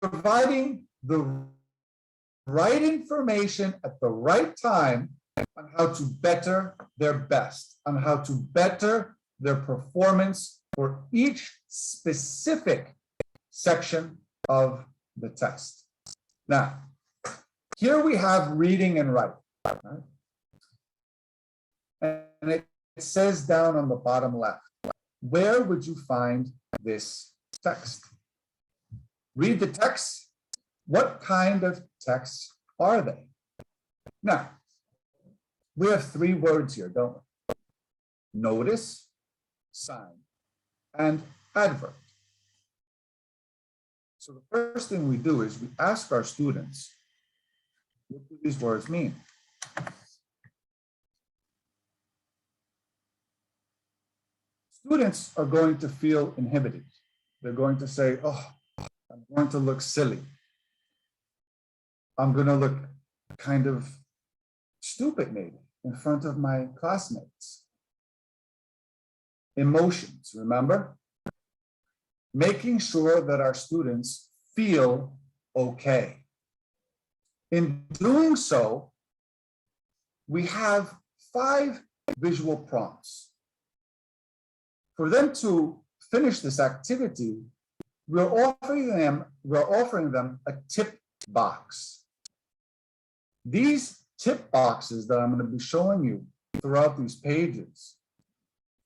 providing the right information at the right time on how to better their best, on how to better their performance for each specific section of the test. Now, here we have reading and writing, right? And it says down on the bottom left, where would you find this text? Read the text. What kind of texts are they? Now, we have 3 words here, don't we? Notice, sign, and adverb. So the first thing we do is we ask our students, what do these words mean? students are going to feel inhibited. They're going to say, oh, I'm going to look silly. I'm going to look kind of stupid maybe in front of my classmates. Emotions, remember? Making sure that our students feel okay. In doing so, we have 5 visual prompts. For them to finish this activity, we're offering them a tip box. These tip boxes that I'm going to be showing you throughout these pages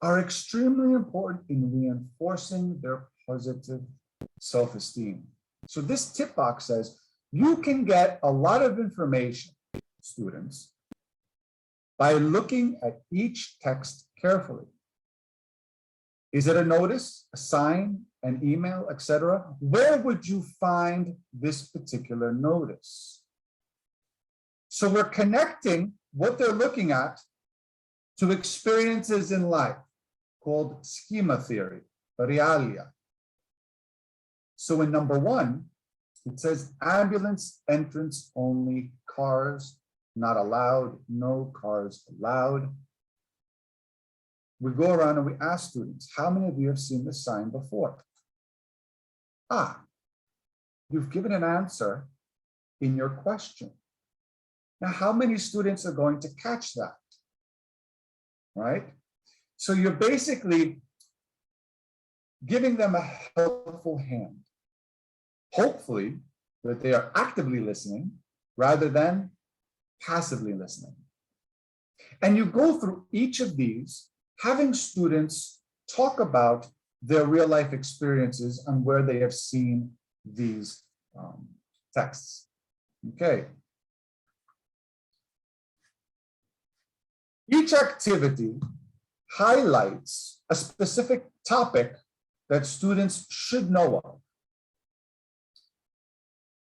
are extremely important in reinforcing their positive self-esteem. So this tip box says, you can get a lot of information, students, by looking at each text carefully. Is it a notice, a sign, an email, etc.? Where would you find this particular notice? So we're connecting what they're looking at to experiences in life called schema theory, realia. So in number 1, it says ambulance entrance only, cars not allowed, no cars allowed. We go around and we ask students, how many of you have seen this sign before? Ah, you've given an answer in your question. Now, how many students are going to catch that? Right? So you're basically giving them a helpful hand. Hopefully that they are actively listening rather than passively listening. And you go through each of these, having students talk about their real life experiences and where they have seen these texts. Okay. Each activity highlights a specific topic that students should know of.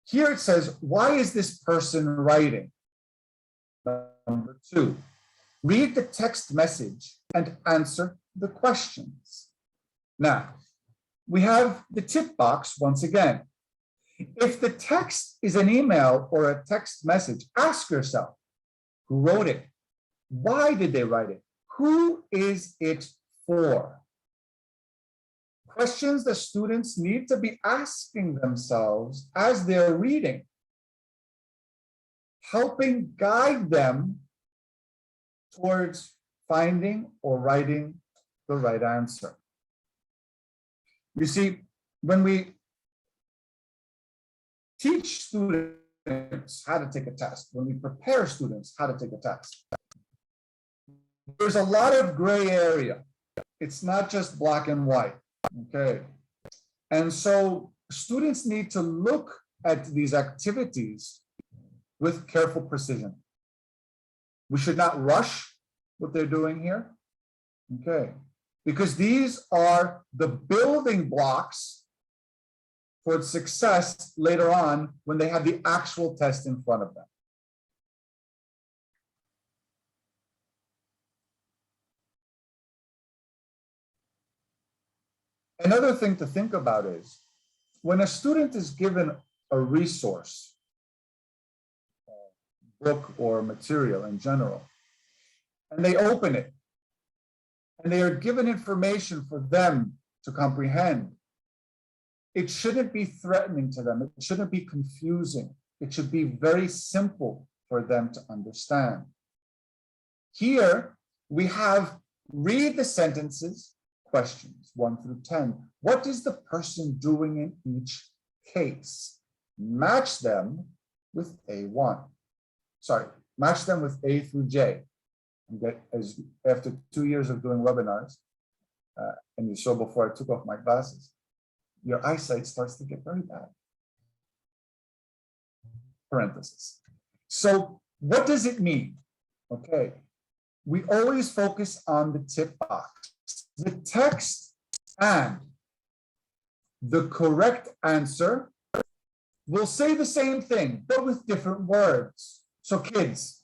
Here it says, why is this person writing? Number 2, read the text message and answer the questions. Now, we have the tip box once again. If the text is an email or a text message, ask yourself, who wrote it? Why did they write it? Who is it for? Questions that students need to be asking themselves as they're reading, helping guide them towards finding or writing the right answer. You see, when we teach students how to take a test, when we prepare students how to take a test, there's a lot of gray area. It's not just black and white, okay? And so students need to look at these activities with careful precision. We should not rush what they're doing here, okay? Because these are the building blocks for success later on when they have the actual test in front of them. Another thing to think about is when a student is given a resource, book or material in general, and they open it, and they are given information for them to comprehend, it shouldn't be threatening to them. It shouldn't be confusing. It should be very simple for them to understand. Here, we have read the sentences, questions 1 through 10. What is the person doing in each case? Match them with A1. Sorry, match them with A through J. And as after 2 years of doing webinars, and you saw before I took off my glasses, your eyesight starts to get very bad. Parenthesis. So what does it mean? Okay, we always focus on the tip box. The text and the correct answer will say the same thing, but with different words. So kids,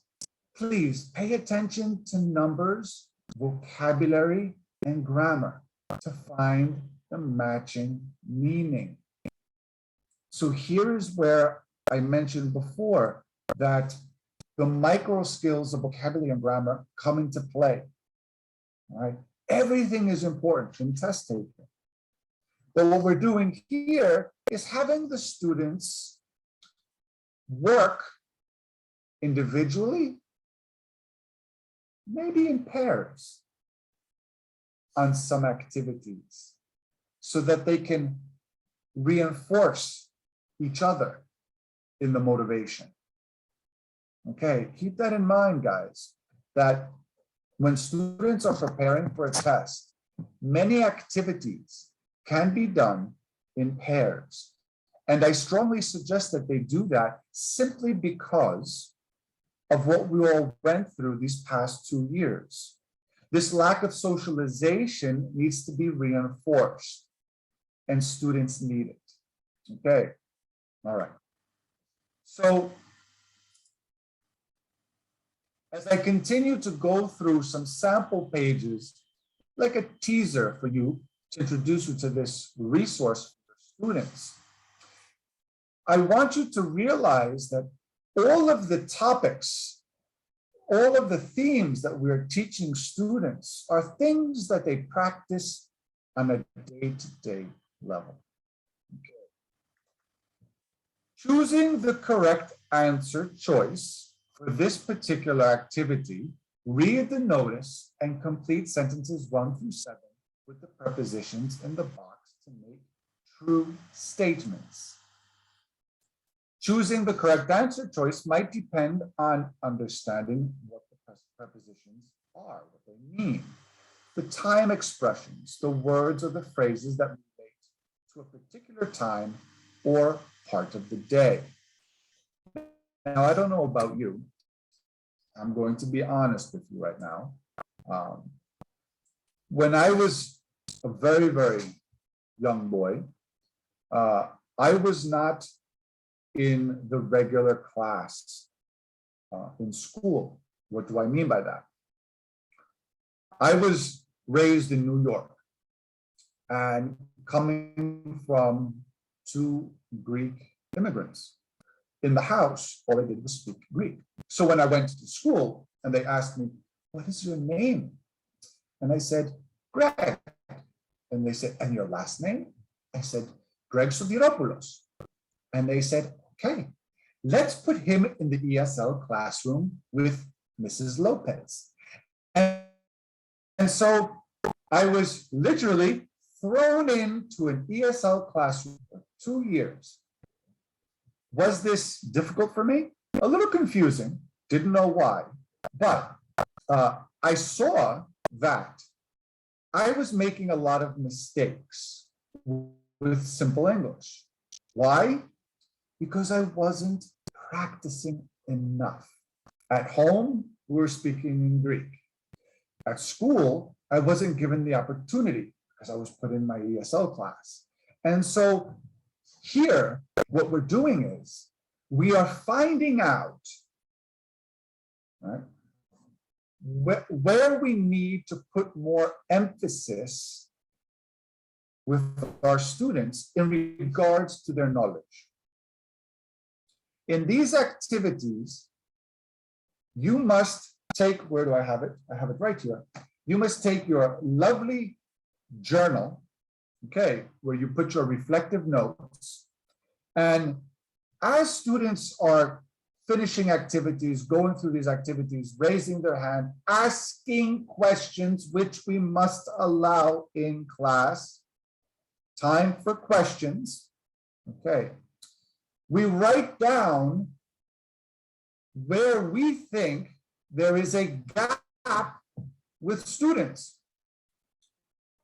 please pay attention to numbers, vocabulary, and grammar. to find the matching meaning. So here's where I mentioned before that the micro skills of vocabulary and grammar come into play. All right, everything is important in test taking. But what we're doing here is having the students work individually, maybe in pairs, on some activities so that they can reinforce each other in the motivation. Okay, keep that in mind, guys, that when students are preparing for a test, many activities can be done in pairs. And I strongly suggest that they do that simply because of what we all went through these past 2 years. This lack of socialization needs to be reinforced, and students need it. Okay, all right. So, as I continue to go through some sample pages, like a teaser for you to introduce you to this resource for students, I want you to realize that all of the topics, all of the themes that we're teaching students are things that they practice on a day-to-day level. Okay. Choosing the correct answer choice for this particular activity, read the notice and complete sentences 1 through 7 with the prepositions in the box to make true statements. Choosing the correct answer choice might depend on understanding what the prepositions are, what they mean, the time expressions, the words or the phrases that relate to a particular time or part of the day. Now, I don't know about you. I'm going to be honest with you right now. When I was a very, very young boy, I was not in the regular class in school. What do I mean by that? I was raised in New York and coming from 2 Greek immigrants. In the house, all I did was speak Greek. So when I went to school and they asked me, "What is your name?" And I said, "Greg." And they said, "And your last name?" I said, "Greg Sotiropoulos." And they said, "Okay, let's put him in the ESL classroom with Mrs. Lopez." And so I was literally thrown into an ESL classroom for 2 years. Was this difficult for me? A little confusing, didn't know why, but I saw that I was making a lot of mistakes with simple English. Why? Because I wasn't practicing enough. At home, we were speaking in Greek. At school, I wasn't given the opportunity because I was put in my ESL class. And so here, what we're doing is we are finding out, right, where we need to put more emphasis with our students in regards to their knowledge. In these activities, you must take, where do I have it? I have it right here. You must take your lovely journal, okay, where you put your reflective notes. And as students are finishing activities, going through these activities, raising their hand, asking questions, which we must allow in class, time for questions, okay, we write down where we think there is a gap with students.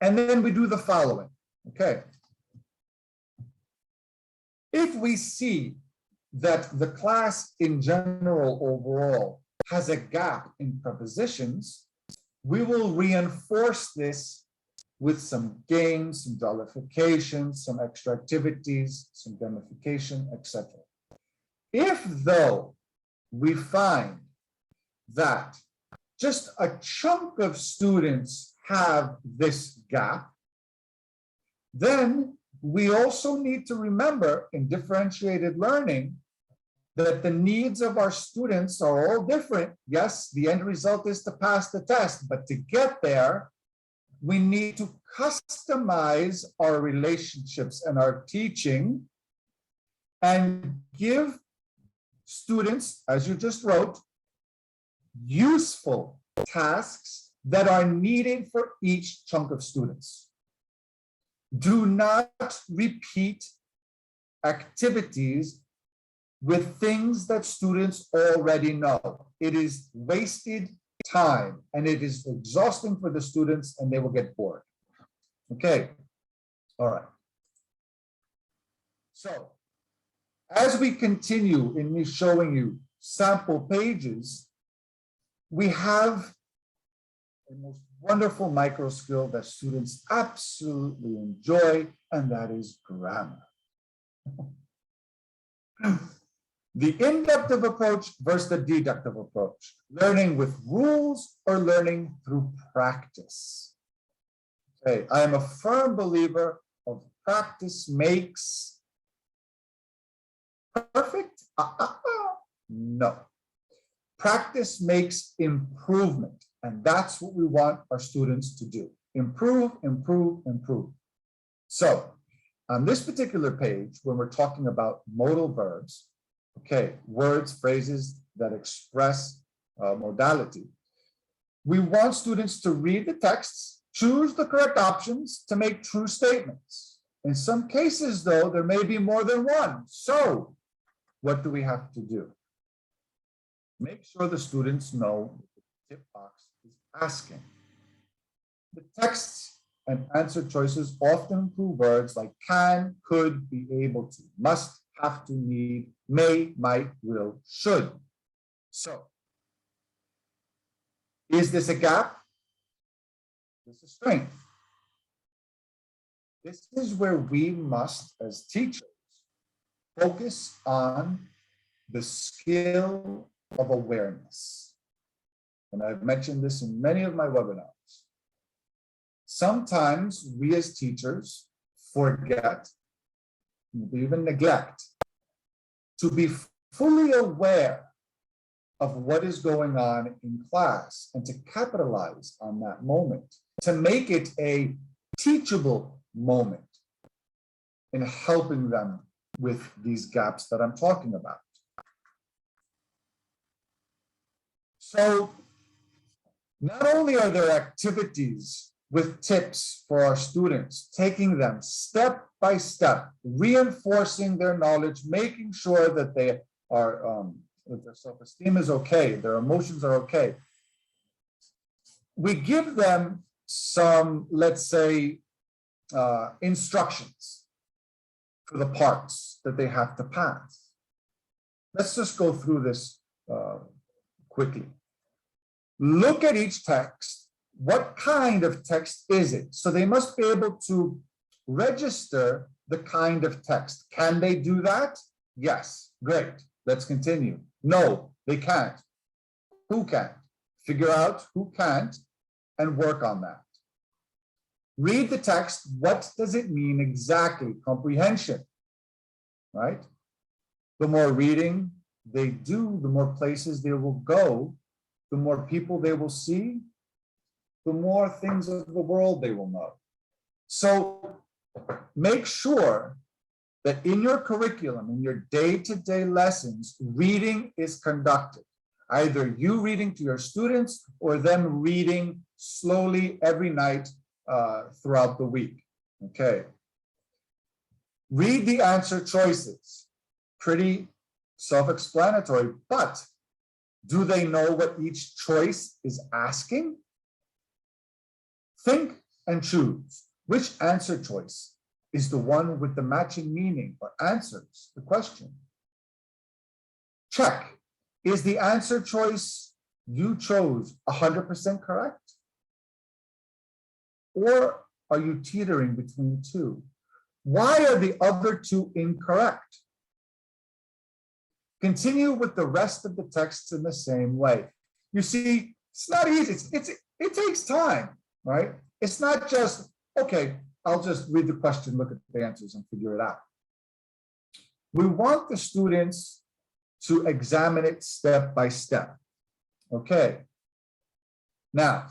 And then we do the following, okay? If we see that the class in general overall has a gap in prepositions, we will reinforce this with some games, some dollifications, some extra activities, some gamification, etc. If though we find that just a chunk of students have this gap, Then we also need to remember in differentiated learning that the needs of our students are all different. Yes, the end result is to pass the test, but to get there, we need to customize our relationships and our teaching and give students, as you just wrote, useful tasks that are needed for each chunk of students. Do not repeat activities with things that students already know. It is wasted time and it is exhausting for the students and they will get bored. Okay, all right. So as we continue in me showing you sample pages, we have a most wonderful micro skill that students absolutely enjoy, and that is grammar. The inductive approach versus the deductive approach, learning with rules or learning through practice. Okay, I am a firm believer of practice makes perfect. No. Practice makes improvement, and that's what we want our students to do. Improve, improve, improve. So on this particular page, when we're talking about modal verbs, okay, words, phrases that express modality, we want students to read the texts, choose the correct options to make true statements. In some cases, though, there may be more than one. So what do we have to do? Make sure the students know what the tip box is asking. The texts and answer choices often include words like can, could, be able to, must, have to, need, may, might, will, should. So, is this a gap? This is a strength. This is where we must, as teachers, focus on the skill of awareness. And I've mentioned this in many of my webinars. Sometimes we as teachers forget, even neglect, to be fully aware of what is going on in class and to capitalize on that moment, to make it a teachable moment in helping them with these gaps that I'm talking about. So not only are there activities with tips for our students, taking them step by step, reinforcing their knowledge, making sure that they are, that their self-esteem is okay, their emotions are okay. We give them some, let's say, instructions for the parts that they have to pass. Let's just go through this quickly. Look at each text. What kind of text is it? So they must be able to register the kind of text. Can they do that? Yes, great. Let's continue. No, they can't. Who can't? Figure out who can't and work on that. Read the text. What does it mean exactly? Comprehension, right? The more reading they do, the more places they will go, the more people they will see, the more things of the world they will know. So make sure that in your curriculum, in your day-to-day lessons, reading is conducted. Either you reading to your students or them reading slowly every night throughout the week, okay? Read the answer choices. Pretty self-explanatory, but do they know what each choice is asking? Think and choose. Which answer choice is the one with the matching meaning or answers the question? Check. Is the answer choice you chose 100% correct? Or are you teetering between two? Why are the other two incorrect? Continue with the rest of the texts in the same way. You see, it's not easy. It takes time, right? It's not just, okay, I'll just read the question, look at the answers and figure it out. We want the students to examine it step by step. Okay. Now,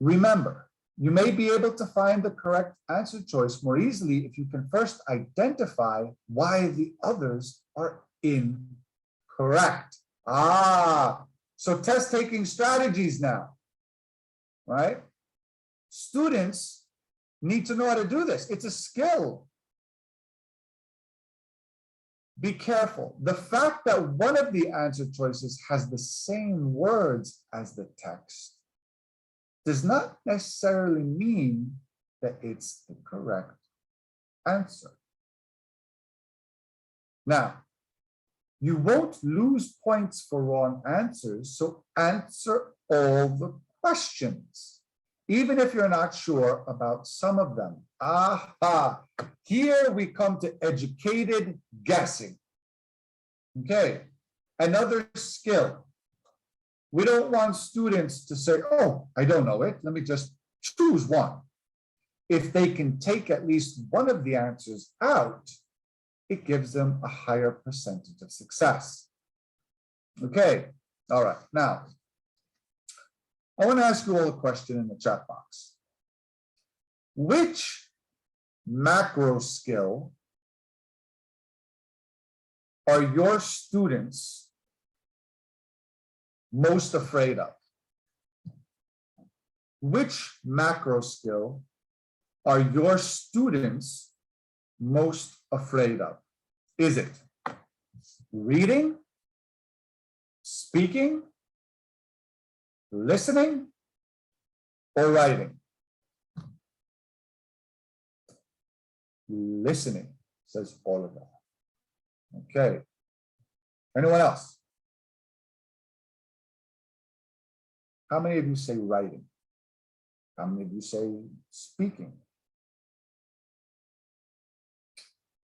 remember, you may be able to find the correct answer choice more easily if you can first identify why the others are incorrect. So test-taking strategies now, right? Students need to know how to do this. It's a skill. Be careful. The fact that one of the answer choices has the same words as the text does not necessarily mean that it's the correct answer. Now, you won't lose points for wrong answers, so answer all the questions, even if you're not sure about some of them. Here we come to educated guessing. Okay, another skill. We don't want students to say, oh, I don't know it, let me just choose one. If they can take at least one of the answers out, it gives them a higher percentage of success. Okay, all right. Now, I want to ask you all a question in the chat box. Which macro skill are your students most afraid of? Which macro skill are your students most afraid of? Is it reading, speaking, listening, or writing? Listening, says all of that. Okay. Anyone else? How many of you say writing? How many of you say speaking?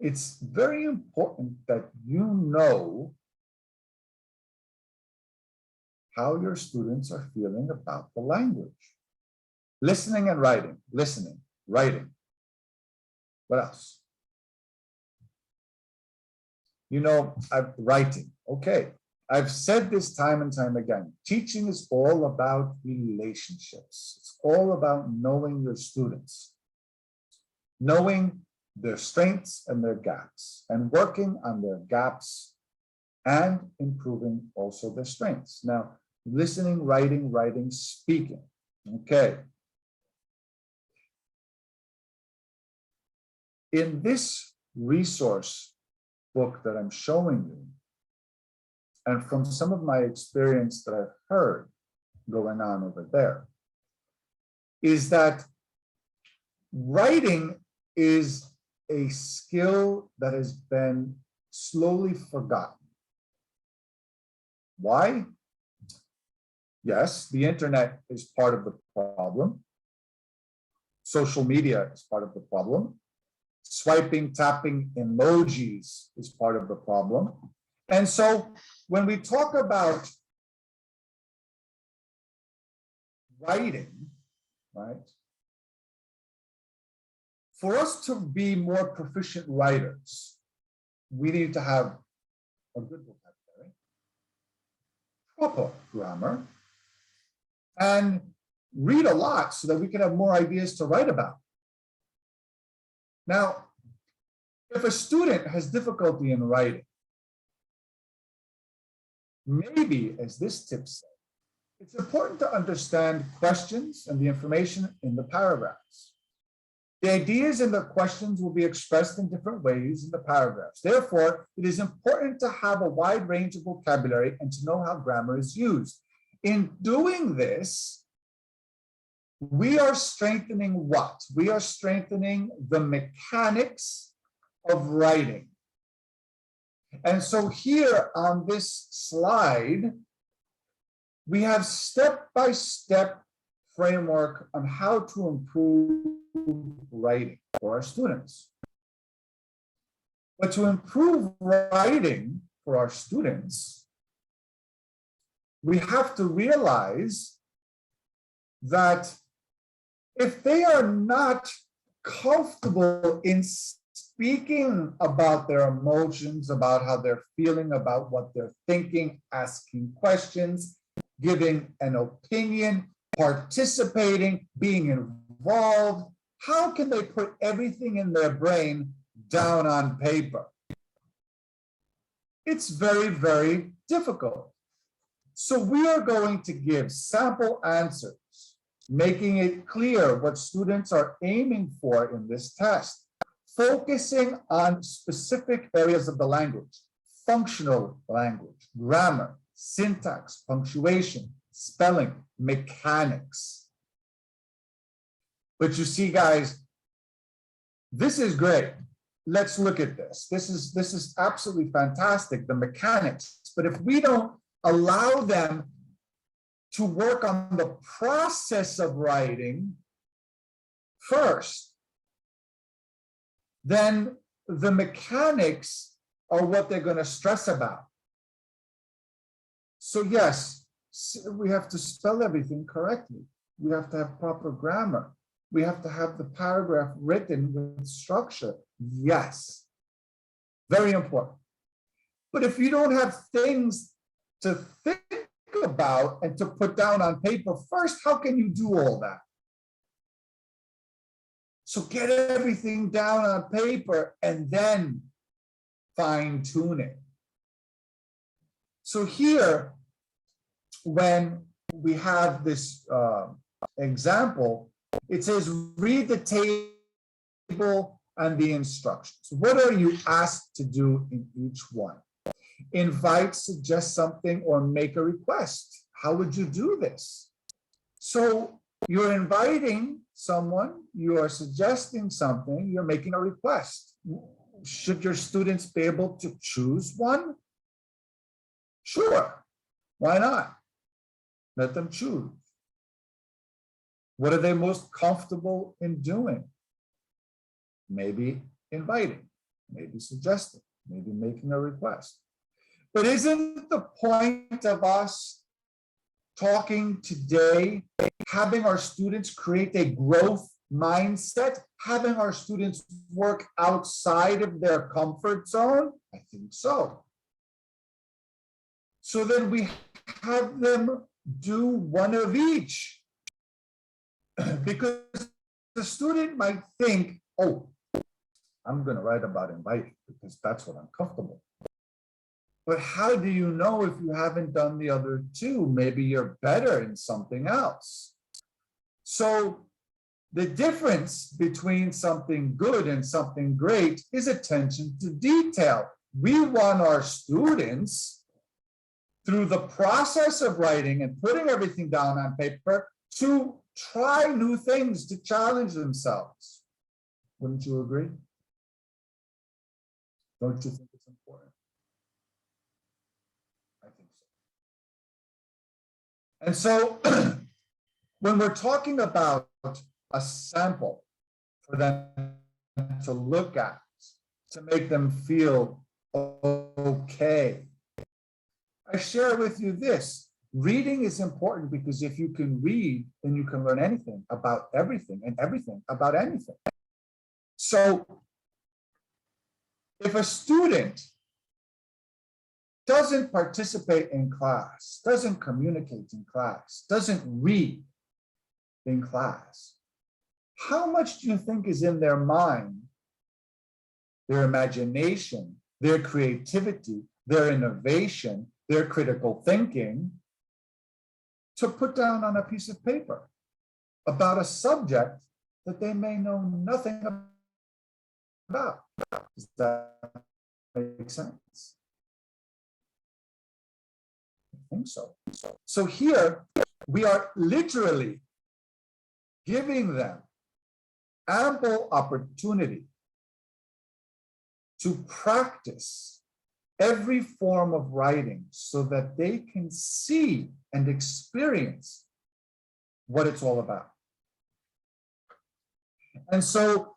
It's very important that you know how your students are feeling about the language. Listening and writing, listening, writing. What else? You know, writing, okay. I've said this time and time again. Teaching is all about relationships. It's all about knowing your students, knowing their strengths and their gaps, and working on their gaps and improving also their strengths. Now, listening, writing, speaking. Okay. In this resource book that I'm showing you, and from some of my experience that I've heard going on over there, is that writing is a skill that has been slowly forgotten. Why? Yes, the internet is part of the problem. Social media is part of the problem. Swiping, tapping emojis is part of the problem. And so when we talk about writing, right? For us to be more proficient writers, we need to have a good vocabulary, proper grammar, and read a lot so that we can have more ideas to write about. Now, if a student has difficulty in writing, maybe, as this tip says, it's important to understand questions and the information in the paragraphs. The ideas in the questions will be expressed in different ways in the paragraphs. Therefore, it is important to have a wide range of vocabulary and to know how grammar is used. In doing this, we are strengthening what? We are strengthening the mechanics of writing. And so here on this slide, we have step-by-step framework on how to improve writing for our students. But to improve writing for our students, we have to realize that if they are not comfortable in speaking about their emotions, about how they're feeling, about what they're thinking, asking questions, giving an opinion, participating, being involved, how can they put everything in their brain down on paper? It's very, very difficult. So we are going to give sample answers, making it clear what students are aiming for in this test, focusing on specific areas of the language, functional language, grammar, syntax, punctuation, spelling, mechanics. But you see, guys, this is great. Let's look at this. This is absolutely fantastic, the mechanics. But if we don't allow them to work on the process of writing first, then the mechanics are what they're going to stress about. So yes, we have to spell everything correctly. We have to have proper grammar. We have to have the paragraph written with structure. Yes, very important. But if you don't have things to think about and to put down on paper first, how can you do all that? So get everything down on paper and then fine tune it. So here, when we have this example, it says, read the table and the instructions. What are you asked to do in each one? Invite, suggest something, or make a request. How would you do this? So you're inviting someone, you are suggesting something, you're making a request. Should your students be able to choose one? Sure, why not? Let them choose. What are they most comfortable in doing? Maybe inviting, maybe suggesting, maybe making a request. But isn't the point of us talking today, having our students create a growth mindset, having our students work outside of their comfort zone? I think so. So then we have them do one of each. Because the student might think, oh, I'm going to write about inviting because that's what I'm comfortable. But how do you know if you haven't done the other two? Maybe you're better in something else. So the difference between something good and something great is attention to detail. We want our students, through the process of writing and putting everything down on paper, to try new things, to challenge themselves. Wouldn't you agree? Don't you think it's important? I think so. And so when we're talking about a sample for them to look at, to make them feel okay, I share with you this. Reading is important because if you can read, then you can learn anything about everything and everything about anything. So if a student doesn't participate in class, doesn't communicate in class, doesn't read in class, how much do you think is in their mind, their imagination, their creativity, their innovation, their critical thinking, to put down on a piece of paper about a subject that they may know nothing about? Does that make sense? I think so. So here we are literally giving them ample opportunity to practice every form of writing so that they can see and experience what it's all about. And so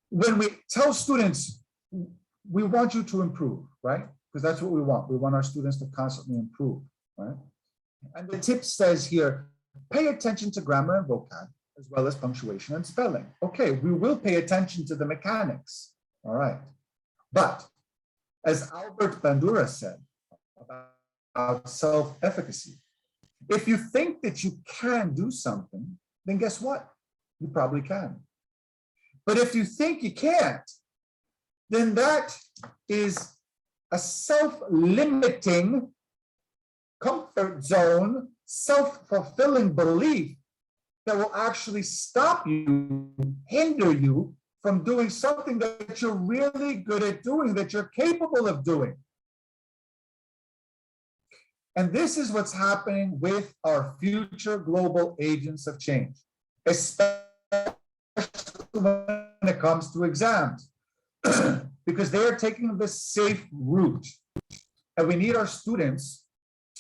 when we tell students, we want you to improve, right? Because that's what we want. We want our students to constantly improve, right? And the tip says here, pay attention to grammar and vocab, as well as punctuation and spelling. Okay, we will pay attention to the mechanics. All right. But as Albert Bandura said about self-efficacy, if you think that you can do something, then guess what? You probably can. But if you think you can't, then that is a self-limiting comfort zone, self-fulfilling belief that will actually stop you, hinder you from doing something that you're really good at doing, that you're capable of doing. And this is what's happening with our future global agents of change, especially when it comes to exams, because they are taking the safe route. And we need our students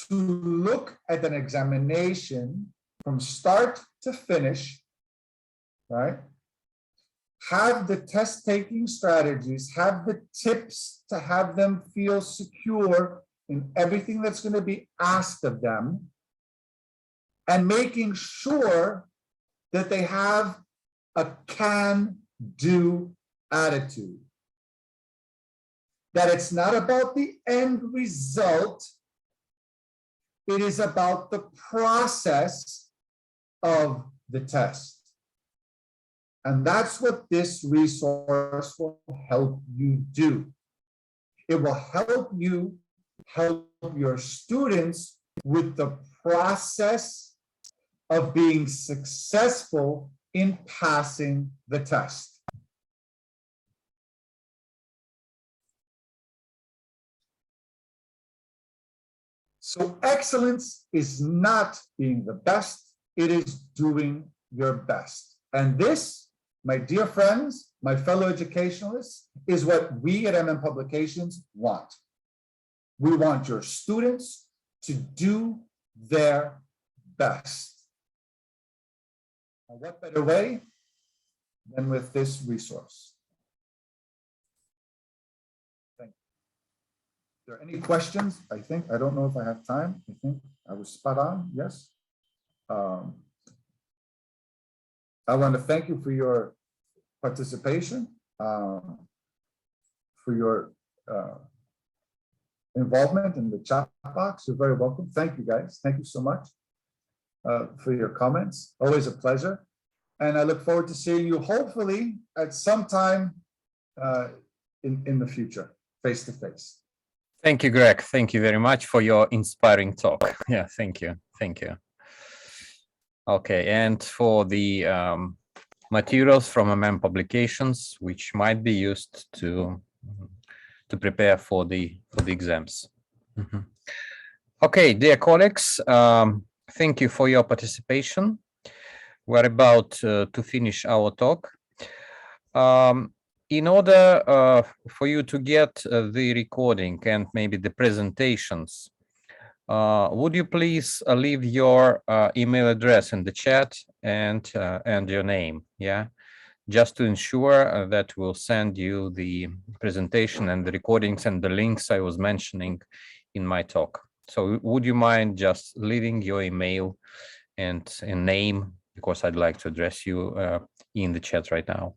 to look at an examination from start to finish, right? Have the test-taking strategies, have the tips to have them feel secure in everything that's going to be asked of them, and making sure that they have a can-do attitude. That it's not about the end result, it is about the process of the test. And that's what this resource will help you do. It will help you help your students with the process of being successful in passing the test. So excellence is not being the best, it is doing your best. And this, my dear friends, my fellow educationalists, is what we at MM Publications want. We want your students to do their best. And what better way than with this resource? Thank you. Are there any questions? I don't know if I have time. I think I was spot on, yes. I want to thank you for your participation, for your involvement in the chat box. You're very welcome. Thank you, guys. Thank you so much for your comments. Always a pleasure. And I look forward to seeing you hopefully at some time in the future, face to face. Thank you, Greg. Thank you very much for your inspiring talk. Yeah, thank you. Thank you. Okay, and for the materials from MM Publications, which might be used to prepare for the exams. Okay, dear colleagues, thank you for your participation. We're about to finish our talk. In order for you to get the recording and maybe the presentations, would you please leave your email address in the chat and your name, yeah, just to ensure that we'll send you the presentation and the recordings and the links I was mentioning in my talk. So would you mind just leaving your email and name, because I'd like to address you in the chat right now.